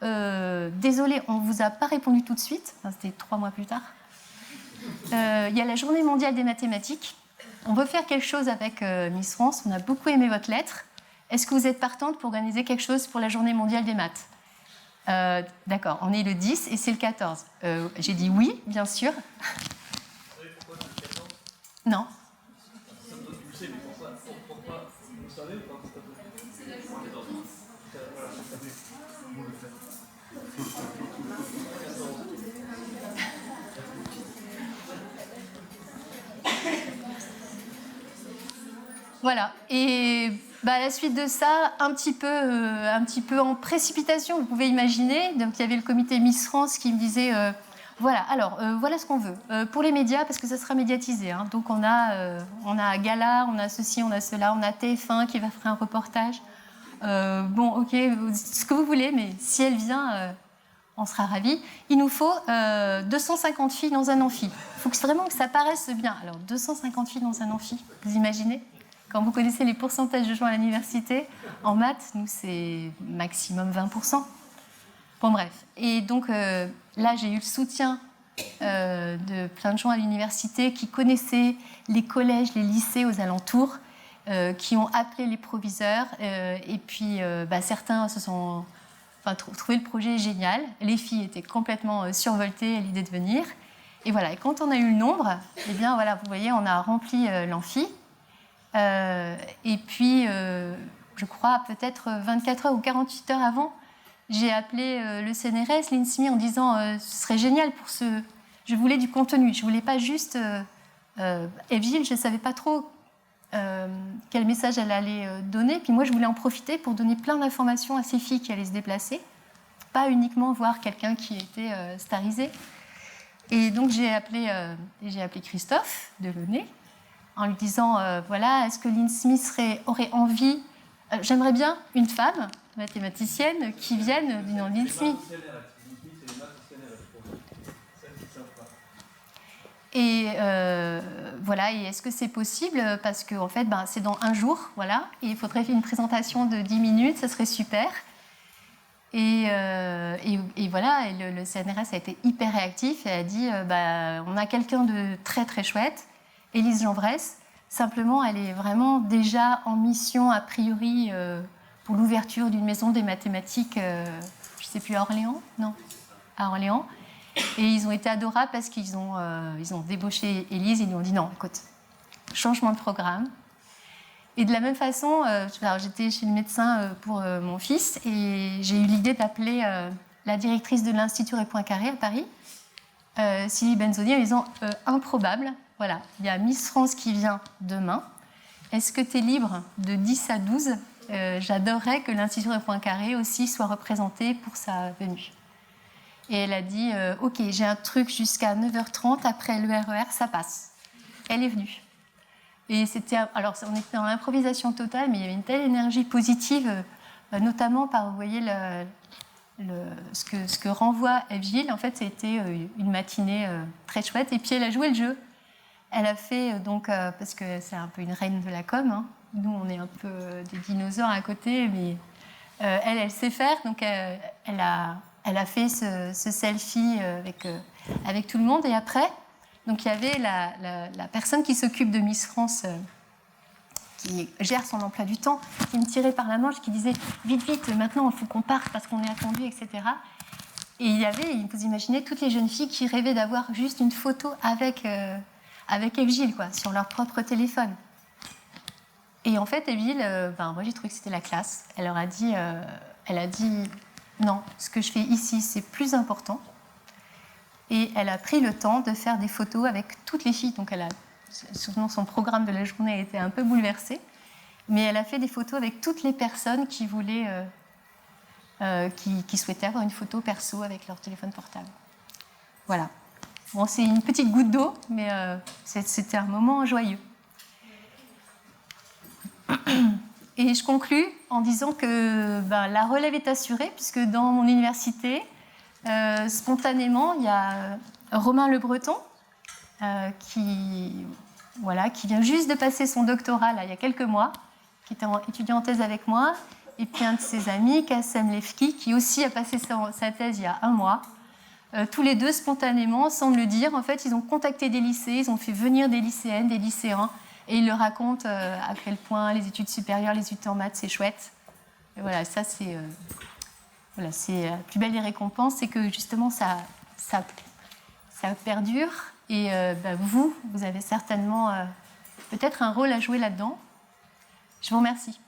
désolé, on ne vous a pas répondu tout de suite. » Enfin, c'était 3 mois plus tard. Il y a la journée mondiale des mathématiques. On veut faire quelque chose avec Miss France. On a beaucoup aimé votre lettre. Est-ce que vous êtes partante pour organiser quelque chose pour la journée mondiale des maths ? D'accord, on est le 10 et c'est le 14. J'ai dit oui, bien sûr.
Pourquoi c'est le 14 ?
Non.
Tu sais, mais pourquoi vous savez ou pas pourquoi c'est le 14 ? Voilà, vous le faites.
Voilà, et à la suite de ça, un petit peu en précipitation, vous pouvez imaginer. Donc il y avait le comité Miss France qui me disait voilà, alors voilà ce qu'on veut pour les médias, parce que ça sera médiatisé. Hein. Donc on a Gala, on a ceci, on a cela, on a TF1 qui va faire un reportage. Bon, ok, ce que vous voulez, mais si elle vient, on sera ravis. Il nous faut 250 filles dans un amphi. Il faut vraiment que ça paraisse bien. Alors 250 filles dans un amphi, vous imaginez ? Quand vous connaissez les pourcentages de gens à l'université, en maths, nous, c'est maximum 20%. Bon, bref. Et donc, là, j'ai eu le soutien de plein de gens à l'université qui connaissaient les collèges, les lycées aux alentours, qui ont appelé les proviseurs. Et puis, certains se sont trouvé le projet génial. Les filles étaient complètement survoltées à l'idée de venir. Et voilà. Et quand on a eu le nombre, eh bien, voilà, vous voyez, on a rempli l'amphi. Et puis, je crois, peut-être 24 heures ou 48 heures avant, j'ai appelé le CNRS, l'INSMI, en disant ce serait génial pour ce... Je voulais du contenu, je ne voulais pas juste... Evelyne, je ne savais pas trop quel message elle allait donner. Puis moi, je voulais en profiter pour donner plein d'informations à ces filles qui allaient se déplacer, pas uniquement voir quelqu'un qui était starisé. Et donc, j'ai appelé Christophe Delaunay, en lui disant, voilà, est-ce que l'INSMI aurait envie... j'aimerais bien une femme mathématicienne qui vienne du nom de l'INSMI. Et voilà, et est-ce que c'est possible ? Parce que en fait, c'est dans 1 jour, voilà, et il faudrait faire une présentation de 10 minutes, ça serait super. Et voilà, et le CNRS a été hyper réactif et a dit, on a quelqu'un de très très chouette, Élise Jambrès. Simplement, elle est vraiment déjà en mission, a priori, pour l'ouverture d'une maison des mathématiques, je ne sais plus, à Orléans ? Non, à Orléans. Et ils ont été adorables parce qu'ils ont débauché Élise. Ils lui ont dit non, écoute, changement de programme. Et de la même façon, j'étais chez le médecin pour mon fils et j'ai eu l'idée d'appeler la directrice de l'Institut Ré Poincaré à Paris, Sylvie Benzoni, en disant improbable. Voilà, il y a Miss France qui vient demain. Est-ce que tu es libre de 10 à 12 ? J'adorerais que l'Institut Ré Poincaré aussi soit représenté pour sa venue. Et elle a dit ok, j'ai un truc jusqu'à 9h30, après le RER, ça passe. Elle est venue. Et c'était, alors, on était dans l'improvisation totale, mais il y avait une telle énergie positive, notamment par, vous voyez, ce que renvoie Evelyne. En fait, ça a été une matinée très chouette. Et puis, elle a joué le jeu. Elle a fait, parce que c'est un peu une reine de la com, hein. Nous, on est un peu des dinosaures à côté, mais elle sait faire. Donc, elle a fait ce selfie avec tout le monde. Et après, donc, il y avait la personne qui s'occupe de Miss France, qui gère son emploi du temps, qui me tirait par la manche, qui disait « Vite, maintenant, il faut qu'on parte parce qu'on est attendu, etc. » Et il y avait, vous imaginez, toutes les jeunes filles qui rêvaient d'avoir juste une photo avec Evelyne, quoi, sur leur propre téléphone. Et en fait, Evelyne, moi, j'ai trouvé que c'était la classe. Elle a dit non, ce que je fais ici, c'est plus important. Et elle a pris le temps de faire des photos avec toutes les filles. Donc, son programme de la journée a été un peu bouleversé. Mais elle a fait des photos avec toutes les personnes qui voulaient, qui souhaitaient avoir une photo perso avec leur téléphone portable. Voilà. Bon, c'est une petite goutte d'eau, mais c'était un moment joyeux. Et je conclus en disant que la relève est assurée, puisque dans mon université, spontanément, il y a Romain Le Breton, qui vient juste de passer son doctorat là, il y a quelques mois, qui était étudiant en thèse avec moi, et puis un de ses amis, Kassem Lefki, qui aussi a passé sa thèse il y a 1 mois. Tous les deux, spontanément, sans me le dire, en fait, ils ont contacté des lycées, ils ont fait venir des lycéennes, des lycéens, et ils leur racontent à quel point les études supérieures, les études en maths, c'est chouette. Et voilà, ça, c'est la plus belle des récompenses, c'est que justement, ça perdure. Et vous avez certainement peut-être un rôle à jouer là-dedans. Je vous remercie.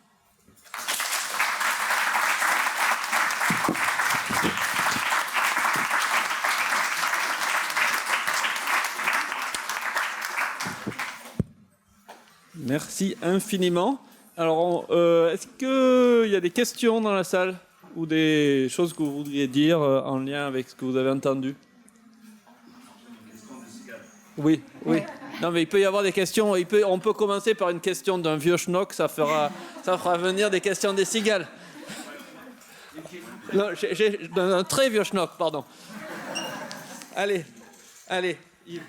Merci infiniment. Alors, est-ce qu'il y a des questions dans la salle ou des choses que vous voudriez dire en lien avec ce que vous avez entendu? Oui. Non, mais il peut y avoir des questions. On peut commencer par une question d'un vieux schnock, ça fera venir des questions des cigales. Non, un très vieux schnock, pardon. Allez. Yves.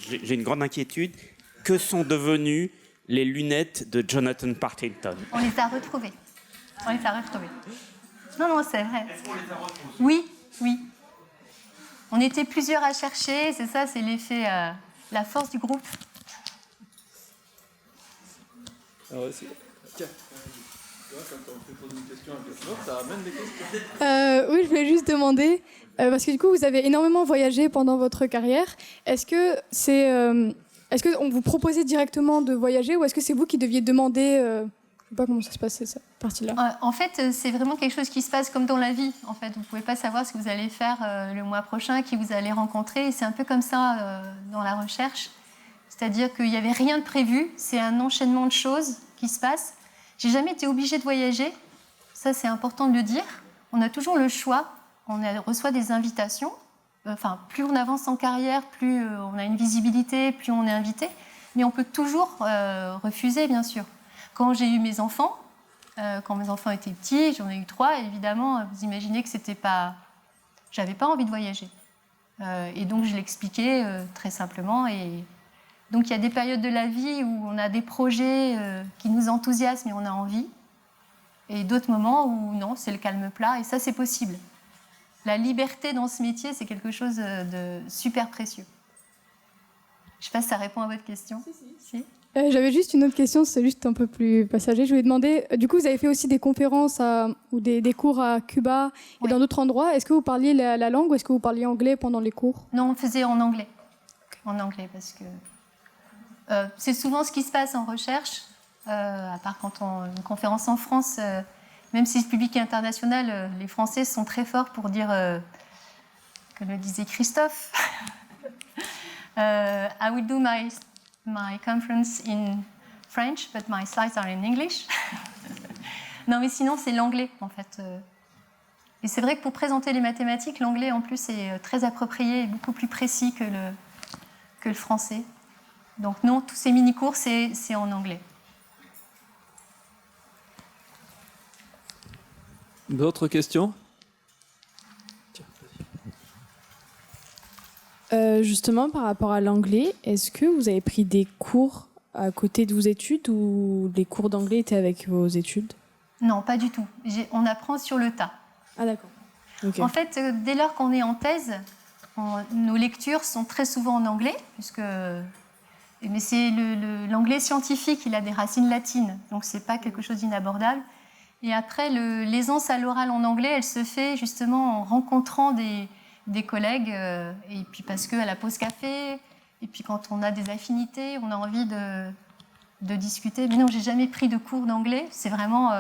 J'ai une grande inquiétude. Que sont devenues les lunettes de Jonathan Partington?
On les a retrouvées. Non, c'est vrai.
Est-ce qu'on les a retrouvées?
Oui. On était plusieurs à chercher, c'est ça, c'est l'effet, la force du groupe.
Alors, tiens, quand on fait poser une question à quelqu'un, ça amène des questions.
Oui, je voulais juste demander, parce que du coup, vous avez énormément voyagé pendant votre carrière. Est-ce qu'on vous proposait directement de voyager ou est-ce que c'est vous qui deviez demander je ne sais pas comment ça se passe, cette partie-là.
En fait, c'est vraiment quelque chose qui se passe comme dans la vie. En fait, vous ne pouvez pas savoir ce que vous allez faire le mois prochain, qui vous allez rencontrer. Et c'est un peu comme ça dans la recherche. C'est-à-dire qu'il n'y avait rien de prévu. C'est un enchaînement de choses qui se passent. J'ai jamais été obligée de voyager. Ça, c'est important de le dire. On a toujours le choix. On reçoit des invitations. Enfin, plus on avance en carrière, plus on a une visibilité, plus on est invité. Mais on peut toujours refuser, bien sûr. Quand j'ai eu mes enfants, quand mes enfants étaient petits, j'en ai eu 3, évidemment, vous imaginez que j'avais pas envie de voyager. Et donc, je l'expliquais très simplement. Et donc, il y a des périodes de la vie où on a des projets qui nous enthousiasment et on a envie. Et d'autres moments où non, c'est le calme plat. Et ça, c'est possible. La liberté dans ce métier, c'est quelque chose de super précieux. Je ne sais pas si ça répond à votre question. Si.
J'avais juste une autre question, c'est juste un peu plus passager. Je voulais demander, du coup, vous avez fait aussi des conférences ou des cours à Cuba et dans d'autres endroits. Est-ce que vous parliez la langue ou est-ce que vous parliez anglais pendant les cours?
Non, on faisait en anglais. En anglais, parce que c'est souvent ce qui se passe en recherche, à part quand une conférence en France, même si le public est international, les Français sont très forts pour dire, comme le disait Christophe, I will do my conference in French, but my slides are in English. Non, mais sinon, c'est l'anglais, en fait. Et c'est vrai que pour présenter les mathématiques, l'anglais, en plus, est très approprié et beaucoup plus précis que le français. Donc non, tous ces mini-cours, c'est en anglais.
D'autres questions?
Justement, par rapport à l'anglais, est-ce que vous avez pris des cours à côté de vos études ou les cours d'anglais étaient avec vos études?
Non, pas du tout. On apprend sur le tas.
Ah d'accord. Okay.
En fait, dès lors qu'on est en thèse, nos lectures sont très souvent en anglais, mais c'est l'anglais scientifique, il a des racines latines, donc c'est pas quelque chose d'inabordable. Et après, l'aisance à l'oral en anglais, elle se fait justement en rencontrant des collègues, et puis parce qu'à la pause café, et puis quand on a des affinités, on a envie de discuter. Mais non, j'ai jamais pris de cours d'anglais, c'est vraiment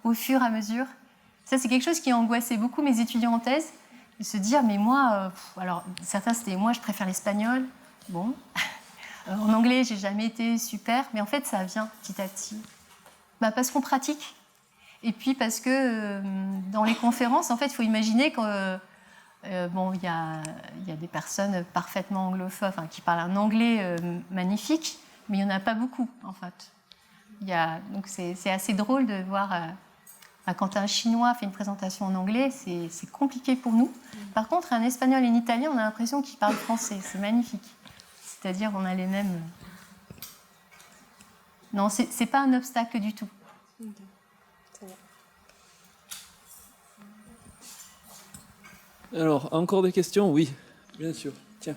au fur et à mesure. Ça, c'est quelque chose qui angoissait beaucoup mes étudiants en thèse, de se dire, mais moi, alors certains c'était, moi je préfère l'espagnol, bon. En anglais, j'ai jamais été super, mais en fait, ça vient petit à petit. Parce qu'on pratique. Et puis parce que dans les conférences, en fait, il faut imaginer que il y a des personnes parfaitement anglophones, qui parlent un anglais magnifique, mais il n'y en a pas beaucoup, en fait. Donc c'est assez drôle de voir quand un Chinois fait une présentation en anglais, c'est compliqué pour nous. Par contre, un Espagnol et un Italien, on a l'impression qu'ils parlent français. C'est magnifique. C'est-à-dire on a les mêmes... Non, c'est pas un obstacle du tout.
Alors, encore des questions? Oui, bien sûr. Tiens.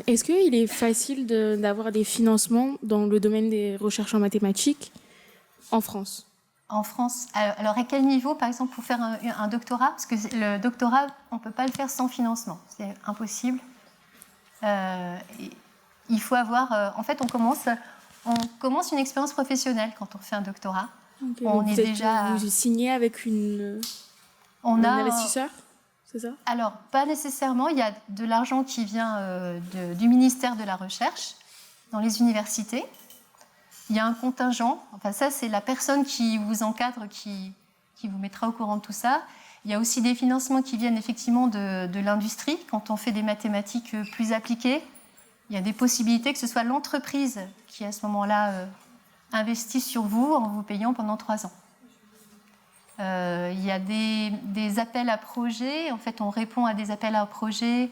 Est-ce qu'il est facile d'avoir des financements dans le domaine des recherches en mathématiques en France?
En France, alors à quel niveau, par exemple, pour faire un doctorat? Parce que le doctorat, on ne peut pas le faire sans financement. C'est impossible. Il faut avoir... en fait, on commence une expérience professionnelle quand on fait un doctorat.
Okay, vous signez avec un investisseur, c'est ça?
Alors, pas nécessairement. Il y a de l'argent qui vient du ministère de la Recherche dans les universités. Il y a un contingent. Enfin, ça, c'est la personne qui vous encadre, qui vous mettra au courant de tout ça. Il y a aussi des financements qui viennent effectivement de l'industrie. Quand on fait des mathématiques plus appliquées, il y a des possibilités que ce soit l'entreprise qui, à ce moment-là, investit sur vous en vous payant pendant 3 ans. Il y a des appels à projets. En fait, on répond à des appels à projets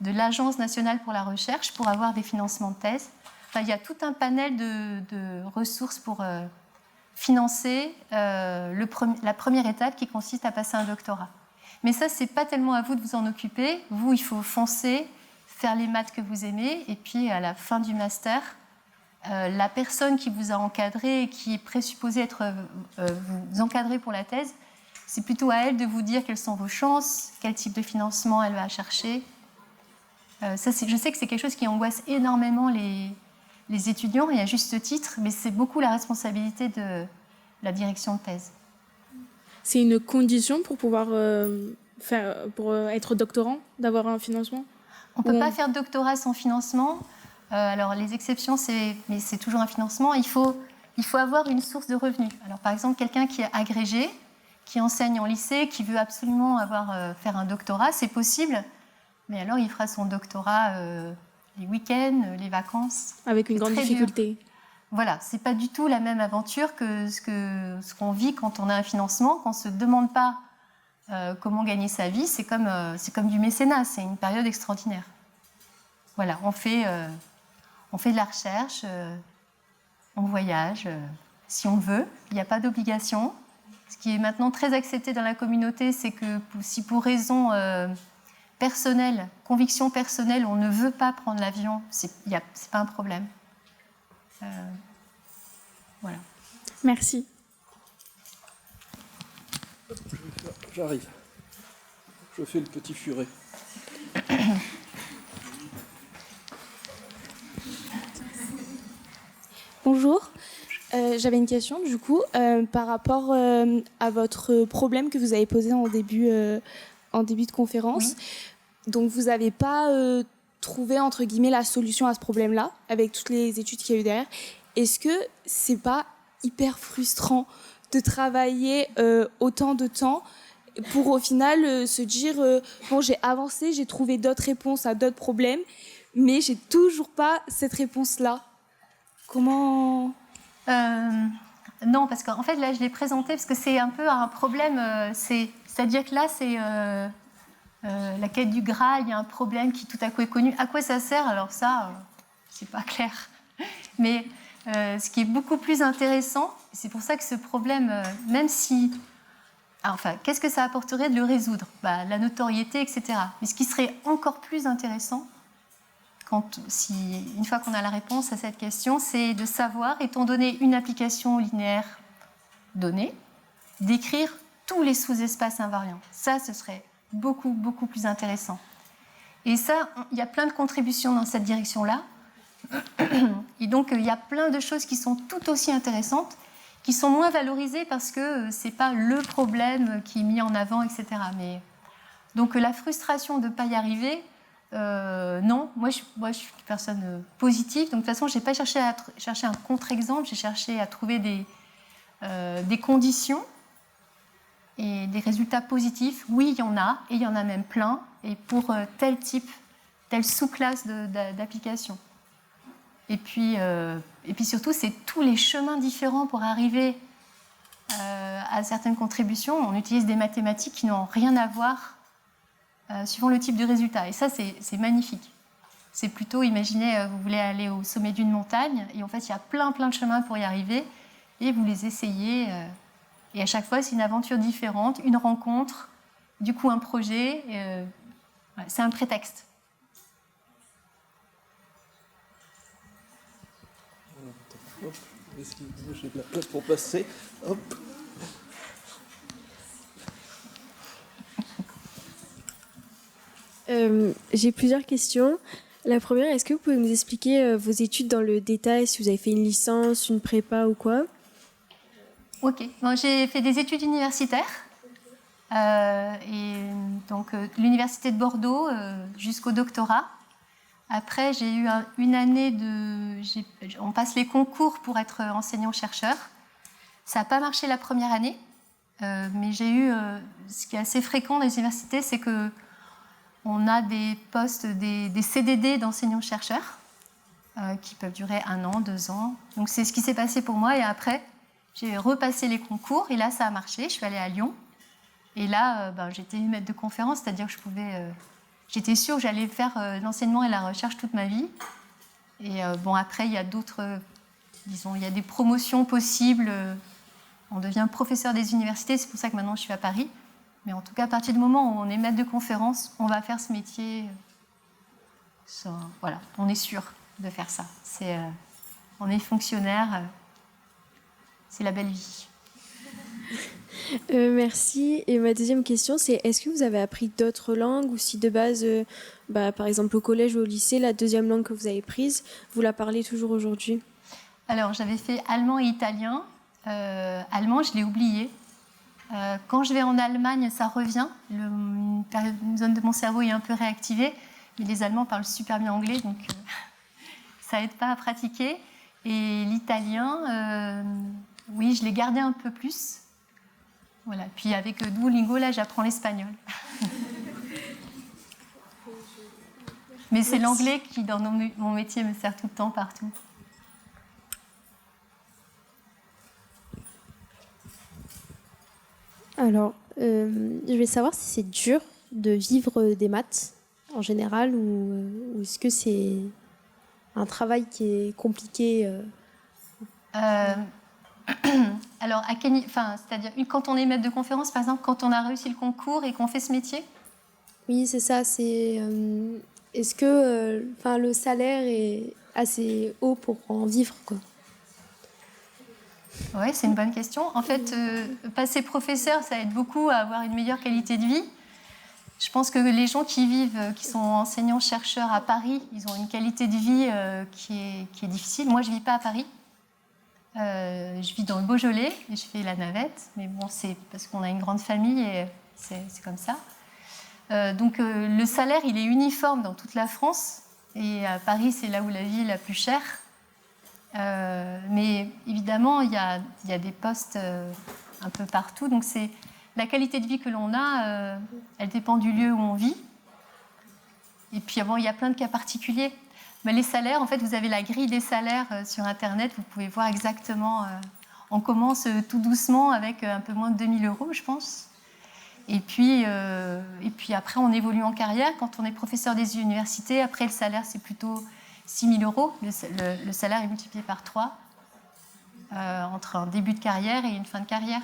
de l'Agence nationale pour la recherche pour avoir des financements de thèse. Enfin, il y a tout un panel de ressources pour financer la première étape qui consiste à passer un doctorat. Mais ça, ce n'est pas tellement à vous de vous en occuper. Vous, il faut foncer, faire les maths que vous aimez, et puis à la fin du master, la personne qui vous a encadré et qui est présupposée vous encadrer pour la thèse, c'est plutôt à elle de vous dire quelles sont vos chances, quel type de financement elle va chercher. Je sais que c'est quelque chose qui angoisse énormément les étudiants, et à juste titre, mais c'est beaucoup la responsabilité de la direction de thèse.
C'est une condition pour pouvoir pour être doctorant, d'avoir un financement?
On ne peut pas faire de doctorat sans financement. Alors, les exceptions, mais c'est toujours un financement. Il faut avoir une source de revenus. Alors, par exemple, quelqu'un qui est agrégé, qui enseigne en lycée, qui veut absolument faire un doctorat, c'est possible. Mais alors, il fera son doctorat les week-ends, les vacances.
Avec une grande difficulté.
Dur. Voilà, c'est pas du tout la même aventure que ce qu'on vit quand on a un financement, qu'on ne se demande pas comment gagner sa vie. C'est comme du mécénat, c'est une période extraordinaire. Voilà, on fait de la recherche, on voyage, si on veut. Il n'y a pas d'obligation. Ce qui est maintenant très accepté dans la communauté, c'est que si pour raison personnelle, conviction personnelle, on ne veut pas prendre l'avion, c'est pas un problème. Voilà.
Merci.
J'arrive. Je fais le petit furet.
Bonjour, j'avais une question du coup par rapport à votre problème que vous avez posé en début de conférence. Oui. Donc vous n'avez pas trouvé entre guillemets la solution à ce problème-là avec toutes les études qu'il y a eu derrière. Est-ce que c'est pas hyper frustrant de travailler autant de temps pour au final se dire bon, j'ai avancé, j'ai trouvé d'autres réponses à d'autres problèmes, mais j'ai toujours pas cette réponse-là? Comment...
Non, parce qu'en fait, là, je l'ai présenté parce que c'est un peu un problème. C'est-à-dire que là, c'est la quête du Graal. Il y a un problème qui tout à coup est connu. À quoi ça sert? Alors ça, c'est pas clair. Mais ce qui est beaucoup plus intéressant, c'est pour ça que ce problème, même si... Enfin, qu'est-ce que ça apporterait de le résoudre? La notoriété, etc. Mais ce qui serait encore plus intéressant, une fois qu'on a la réponse à cette question, c'est de savoir, étant donné une application linéaire donnée, d'écrire tous les sous-espaces invariants. Ça, ce serait beaucoup, beaucoup plus intéressant. Et ça, il y a plein de contributions dans cette direction-là. Et donc, il y a plein de choses qui sont tout aussi intéressantes, qui sont moins valorisées parce que ce n'est pas le problème qui est mis en avant, etc. Donc, la frustration de ne pas y arriver... non, moi je suis une personne positive, donc de toute façon je n'ai pas cherché à chercher un contre-exemple, j'ai cherché à trouver des conditions et des résultats positifs. Oui, il y en a, et il y en a même plein, et pour telle sous-classe d'application. Et puis surtout, c'est tous les chemins différents pour arriver à certaines contributions. On utilise des mathématiques qui n'ont rien à voir suivant le type de résultat. Et ça, c'est magnifique. C'est plutôt, imaginez, vous voulez aller au sommet d'une montagne, et en fait, il y a plein de chemins pour y arriver, et vous les essayez. Et à chaque fois, c'est une aventure différente, une rencontre, du coup un projet. Voilà, c'est un prétexte.
Hop, j'ai de la place pour passer. Hop.
J'ai plusieurs questions. La première, est-ce que vous pouvez nous expliquer vos études dans le détail, si vous avez fait une licence, une prépa ou quoi?
Ok, bon, j'ai fait des études universitaires, et donc l'université de Bordeaux jusqu'au doctorat. Après, j'ai eu une année on passe les concours pour être enseignant-chercheur. Ça n'a pas marché la première année, mais j'ai eu, ce qui est assez fréquent dans les universités, c'est que on a des postes, des CDD d'enseignants-chercheurs qui peuvent durer 1 an, 2 ans. Donc c'est ce qui s'est passé pour moi. Et après, j'ai repassé les concours et là, ça a marché. Je suis allée à Lyon. Et là, j'étais maître de conférence, c'est-à-dire que j'étais sûre que j'allais faire l'enseignement et la recherche toute ma vie. Et après, il y a d'autres, il y a des promotions possibles. On devient professeur des universités. C'est pour ça que maintenant, je suis à Paris. Mais en tout cas, à partir du moment où on est maître de conférence, on va faire ce métier. Voilà, on est sûr de faire ça. On est fonctionnaire. C'est la belle vie.
Merci. Et ma deuxième question, c'est est-ce que vous avez appris d'autres langues ou si de base, par exemple au collège ou au lycée, la deuxième langue que vous avez prise, vous la parlez toujours aujourd'hui?
Alors, j'avais fait allemand et italien. Allemand, je l'ai oublié. Quand je vais en Allemagne, ça revient. Une zone de mon cerveau est un peu réactivée. Mais les Allemands parlent super bien anglais, donc ça n'aide pas à pratiquer. Et l'italien, oui, je l'ai gardé un peu plus. Voilà. Puis avec Duolingo, là, j'apprends l'espagnol. Mais c'est l'anglais qui, dans mon métier, me sert tout le temps, partout.
Alors, je vais savoir si c'est dur de vivre des maths en général ou est-ce que c'est un travail qui est compliqué
Alors, c'est-à-dire quand on est maître de conférence, par exemple, quand on a réussi le concours et qu'on fait ce métier?
Oui, c'est ça. Est-ce que le salaire est assez haut pour en vivre, quoi?
Oui, c'est une bonne question. En fait, passer professeur, ça aide beaucoup à avoir une meilleure qualité de vie. Je pense que les gens qui sont enseignants-chercheurs à Paris, ils ont une qualité de vie qui est difficile. Moi, je ne vis pas à Paris. Je vis dans le Beaujolais et je fais la navette. Mais bon, c'est parce qu'on a une grande famille et c'est comme ça. Donc, le salaire, il est uniforme dans toute la France. Et à Paris, c'est là où la vie est la plus chère. Mais évidemment, il y a des postes un peu partout. Donc, la qualité de vie que l'on a, elle dépend du lieu où on vit. Et puis, il y a plein de cas particuliers. Mais les salaires, en fait, vous avez la grille des salaires sur Internet. Vous pouvez voir exactement. On commence tout doucement avec un peu moins de 2 000 €, je pense. Et puis après, on évolue en carrière. Quand on est professeur des universités, après, le salaire, c'est plutôt 6 000 €. Le salaire est multiplié par 3 entre un début de carrière et une fin de carrière.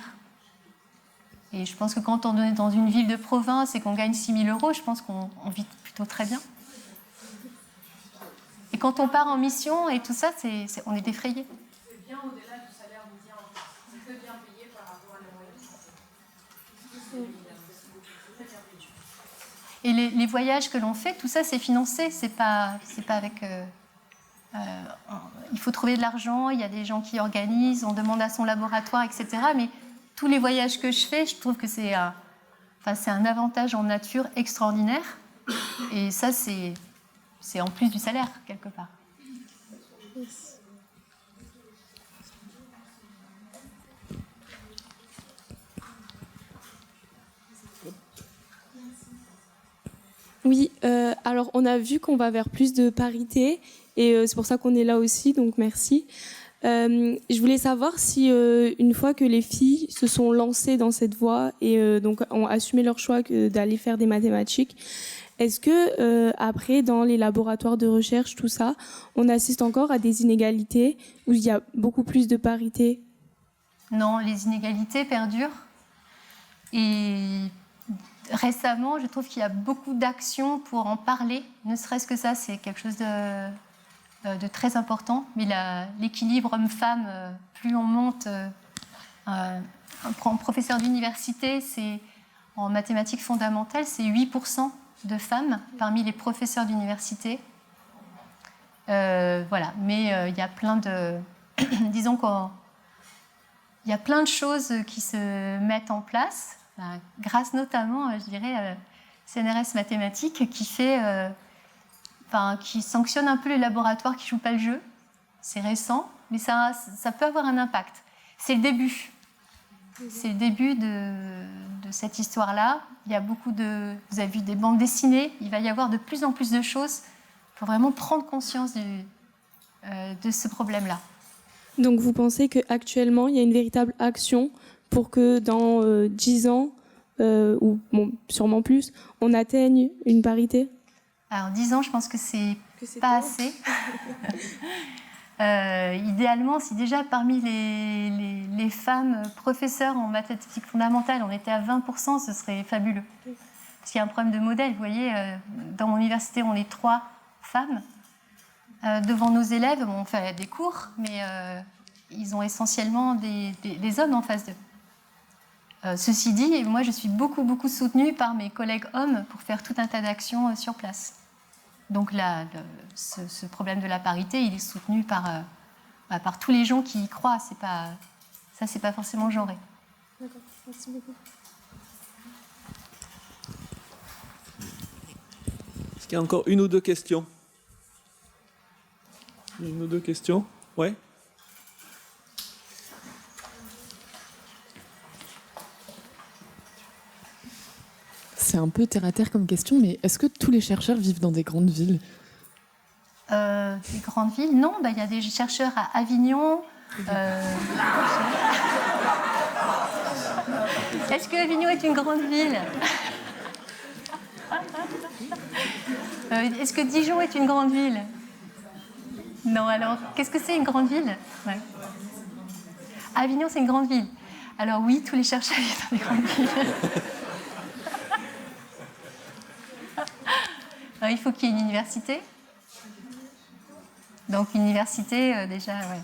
Et je pense que quand on est dans une ville de province et qu'on gagne 6 000 €, je pense qu'on vit plutôt très bien. Et quand on part en mission et tout ça, on est défrayé.
C'est bien au-delà du salaire médian. C'est très bien payé par rapport à la moyenne.
Et les voyages que l'on fait, tout ça, c'est financé. C'est pas avec... il faut trouver de l'argent, il y a des gens qui organisent, on demande à son laboratoire, etc. Mais tous les voyages que je fais, je trouve que c'est un avantage en nature extraordinaire. Et ça, c'est en plus du salaire, quelque part.
Oui, alors on a vu qu'on va vers plus de parité Et c'est pour ça qu'on est là aussi, donc merci. Je voulais savoir si, une fois que les filles se sont lancées dans cette voie et donc ont assumé leur choix d'aller faire des mathématiques, est-ce que après, dans les laboratoires de recherche, tout ça, on assiste encore à des inégalités où il y a beaucoup plus de parité?
Non, les inégalités perdurent. Et récemment, je trouve qu'il y a beaucoup d'actions pour en parler. Ne serait-ce que ça, c'est quelque chose de très important. Mais l'équilibre homme-femme, plus on monte, un professeur d'université, en mathématiques fondamentales, c'est 8% de femmes parmi les professeurs d'université. Voilà. Mais il y a plein de... disons qu'il y a plein de choses qui se mettent en place, grâce notamment, je dirais, CNRS Mathématiques, qui sanctionne un peu les laboratoires qui ne jouent pas le jeu. C'est récent, mais ça peut avoir un impact. C'est le début. C'est le début de cette histoire-là. Il y a vous avez vu des bandes dessinées, il va y avoir de plus en plus de choses pour vraiment prendre conscience de ce problème-là.
Donc vous pensez qu'actuellement, il y a une véritable action pour que dans 10 ans, ou bon, sûrement plus, on atteigne une parité?
Alors 10 ans, je pense que c'est pas assez. Idéalement, si déjà parmi les femmes professeurs en mathématiques fondamentales, on était à 20%, ce serait fabuleux. Parce qu'il y a un problème de modèle. Vous voyez, dans mon université, on est 3 femmes. Devant nos élèves, on fait des cours, mais ils ont essentiellement des hommes en face d'eux. Ceci dit, moi je suis beaucoup soutenue par mes collègues hommes pour faire tout un tas d'actions sur place. Donc là, ce problème de la parité, il est soutenu par tous les gens qui y croient. C'est pas forcément genré.
D'accord, merci beaucoup.
Est-ce qu'il y a encore une ou deux questions? Une ou deux questions? Ouais.
C'est un peu terre à terre comme question, mais est-ce que tous les chercheurs vivent dans des grandes villes?
Des grandes villes? Non, il y a des chercheurs à Avignon. Est-ce que Avignon est une grande ville? Est-ce que Dijon est une grande ville? Non, alors, qu'est-ce que c'est une grande ville? Ouais. Avignon, c'est une grande ville. Alors oui, tous les chercheurs vivent dans des grandes villes. Il faut qu'il y ait une université. Donc, une université, déjà, ouais.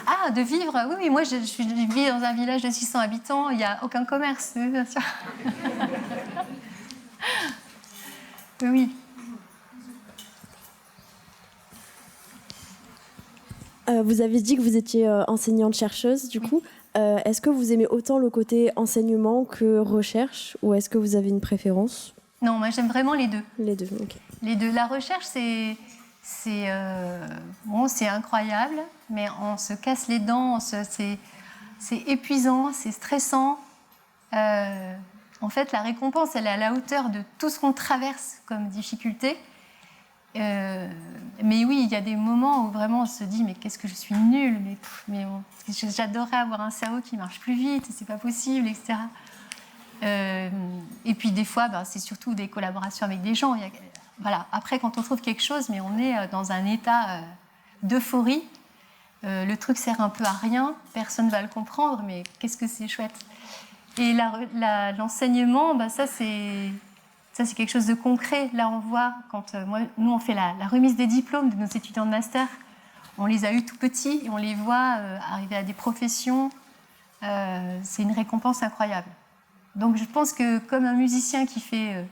Ah, de vivre, oui, moi je vis dans un village de 600 habitants, il n'y a aucun commerce, oui, bien sûr. Oui.
Vous avez dit que vous étiez enseignante-chercheuse, du coup. Est-ce que vous aimez autant le côté enseignement que recherche, ou est-ce que vous avez une préférence?
Non, moi j'aime vraiment les deux.
Les deux, ok.
Les deux. La recherche, c'est incroyable, mais on se casse les dents, c'est épuisant, c'est stressant. En fait, la récompense, elle est à la hauteur de tout ce qu'on traverse comme difficulté. Mais oui, il y a des moments où vraiment on se dit mais qu'est-ce que je suis nulle, j'adorerais avoir un cerveau qui marche plus vite, c'est pas possible, etc. Et puis des fois, c'est surtout des collaborations avec des gens. Voilà. Après, quand on trouve quelque chose, mais on est dans un état d'euphorie, le truc sert un peu à rien, personne ne va le comprendre, mais qu'est-ce que c'est chouette. Et l'enseignement, ça c'est quelque chose de concret. Là, on voit, quand nous on fait la remise des diplômes de nos étudiants de master, on les a eus tout petits et on les voit arriver à des professions. C'est une récompense incroyable. Donc je pense que comme un musicien qui fait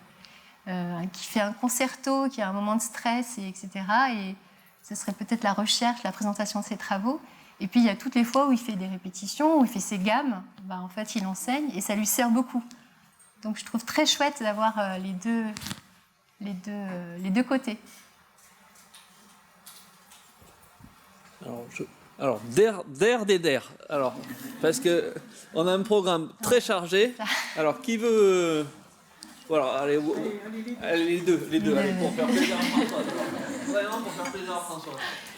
un concerto, qui a un moment de stress, etc., et ce serait peut-être la recherche, la présentation de ses travaux. Et puis il y a toutes les fois où il fait des répétitions, où il fait ses gammes, en fait il enseigne et ça lui sert beaucoup. Donc je trouve très chouette d'avoir les deux côtés.
Alors der. Alors, parce qu'on a un programme très chargé. Alors, qui veut Voilà, allez, les deux, allez, pour faire plaisir à François. Vraiment pour faire plaisir à François.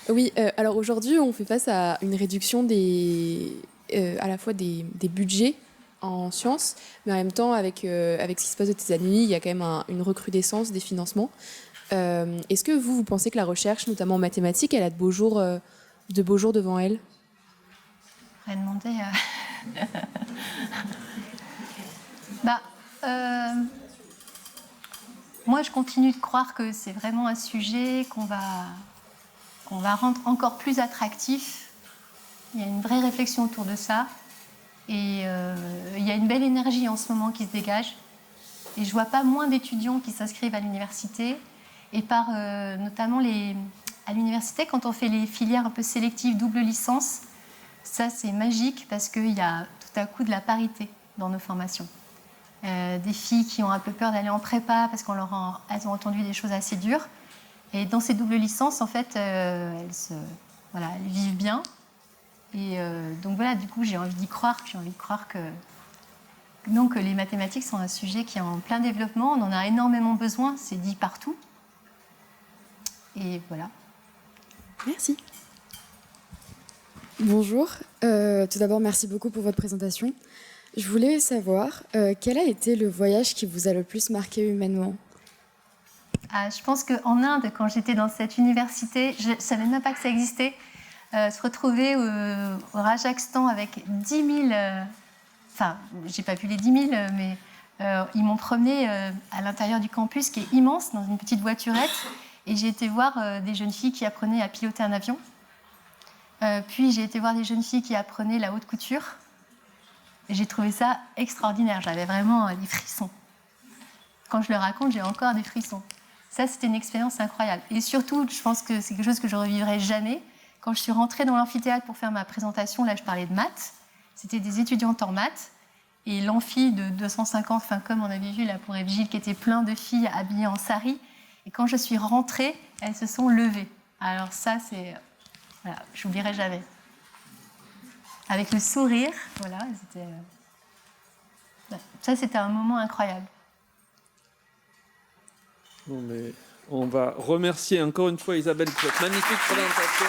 Oui, alors aujourd'hui, on fait face à une réduction à la fois des budgets en sciences, mais en même temps, avec ce qui se passe aux États-Unis, il y a quand même une recrudescence des financements. Est-ce que vous pensez que la recherche, notamment en mathématiques, elle a de beaux jours devant elle?
On va demander. Moi, je continue de croire que c'est vraiment un sujet qu'on va rendre encore plus attractif. Il y a une vraie réflexion autour de ça. Et il y a une belle énergie en ce moment qui se dégage. Et je vois pas moins d'étudiants qui s'inscrivent à l'université. Et notamment à l'université, quand on fait les filières un peu sélectives, double licence, ça c'est magique parce qu'il y a tout à coup de la parité dans nos formations. Des filles qui ont un peu peur d'aller en prépa parce qu'elles ont entendu des choses assez dures. Et dans ces doubles licences, en fait, elles vivent bien. Et donc voilà, du coup, j'ai envie de croire que les mathématiques sont un sujet qui est en plein développement. On en a énormément besoin, c'est dit partout. Et voilà.
Merci. Bonjour. Tout d'abord, merci beaucoup pour votre présentation. Je voulais savoir quel a été le voyage qui vous a le plus marqué humainement?
Je pense qu'en Inde, quand j'étais dans cette université, je ne savais même pas que ça existait. Se retrouver au Rajasthan avec 10 000... Enfin, j'ai pas vu les 10 000, mais ils m'ont promené à l'intérieur du campus, qui est immense, dans une petite voiturette. Et j'ai été voir des jeunes filles qui apprenaient à piloter un avion. Puis j'ai été voir des jeunes filles qui apprenaient la haute couture. Et j'ai trouvé ça extraordinaire. J'avais vraiment des frissons. Quand je le raconte, j'ai encore des frissons. Ça, c'était une expérience incroyable. Et surtout, je pense que c'est quelque chose que je ne revivrai jamais. Quand je suis rentrée dans l'amphithéâtre pour faire ma présentation, là, je parlais de maths. C'était des étudiantes en maths. Et l'amphi de 250, comme on avait vu là pour Evgile, qui était plein de filles habillées en sari. Et quand je suis rentrée, elles se sont levées. Alors ça, c'est... Voilà, je n'oublierai jamais. Avec le sourire, voilà, ça, c'était un moment incroyable.
Bon, mais on va remercier encore une fois Isabelle pour cette magnifique présentation.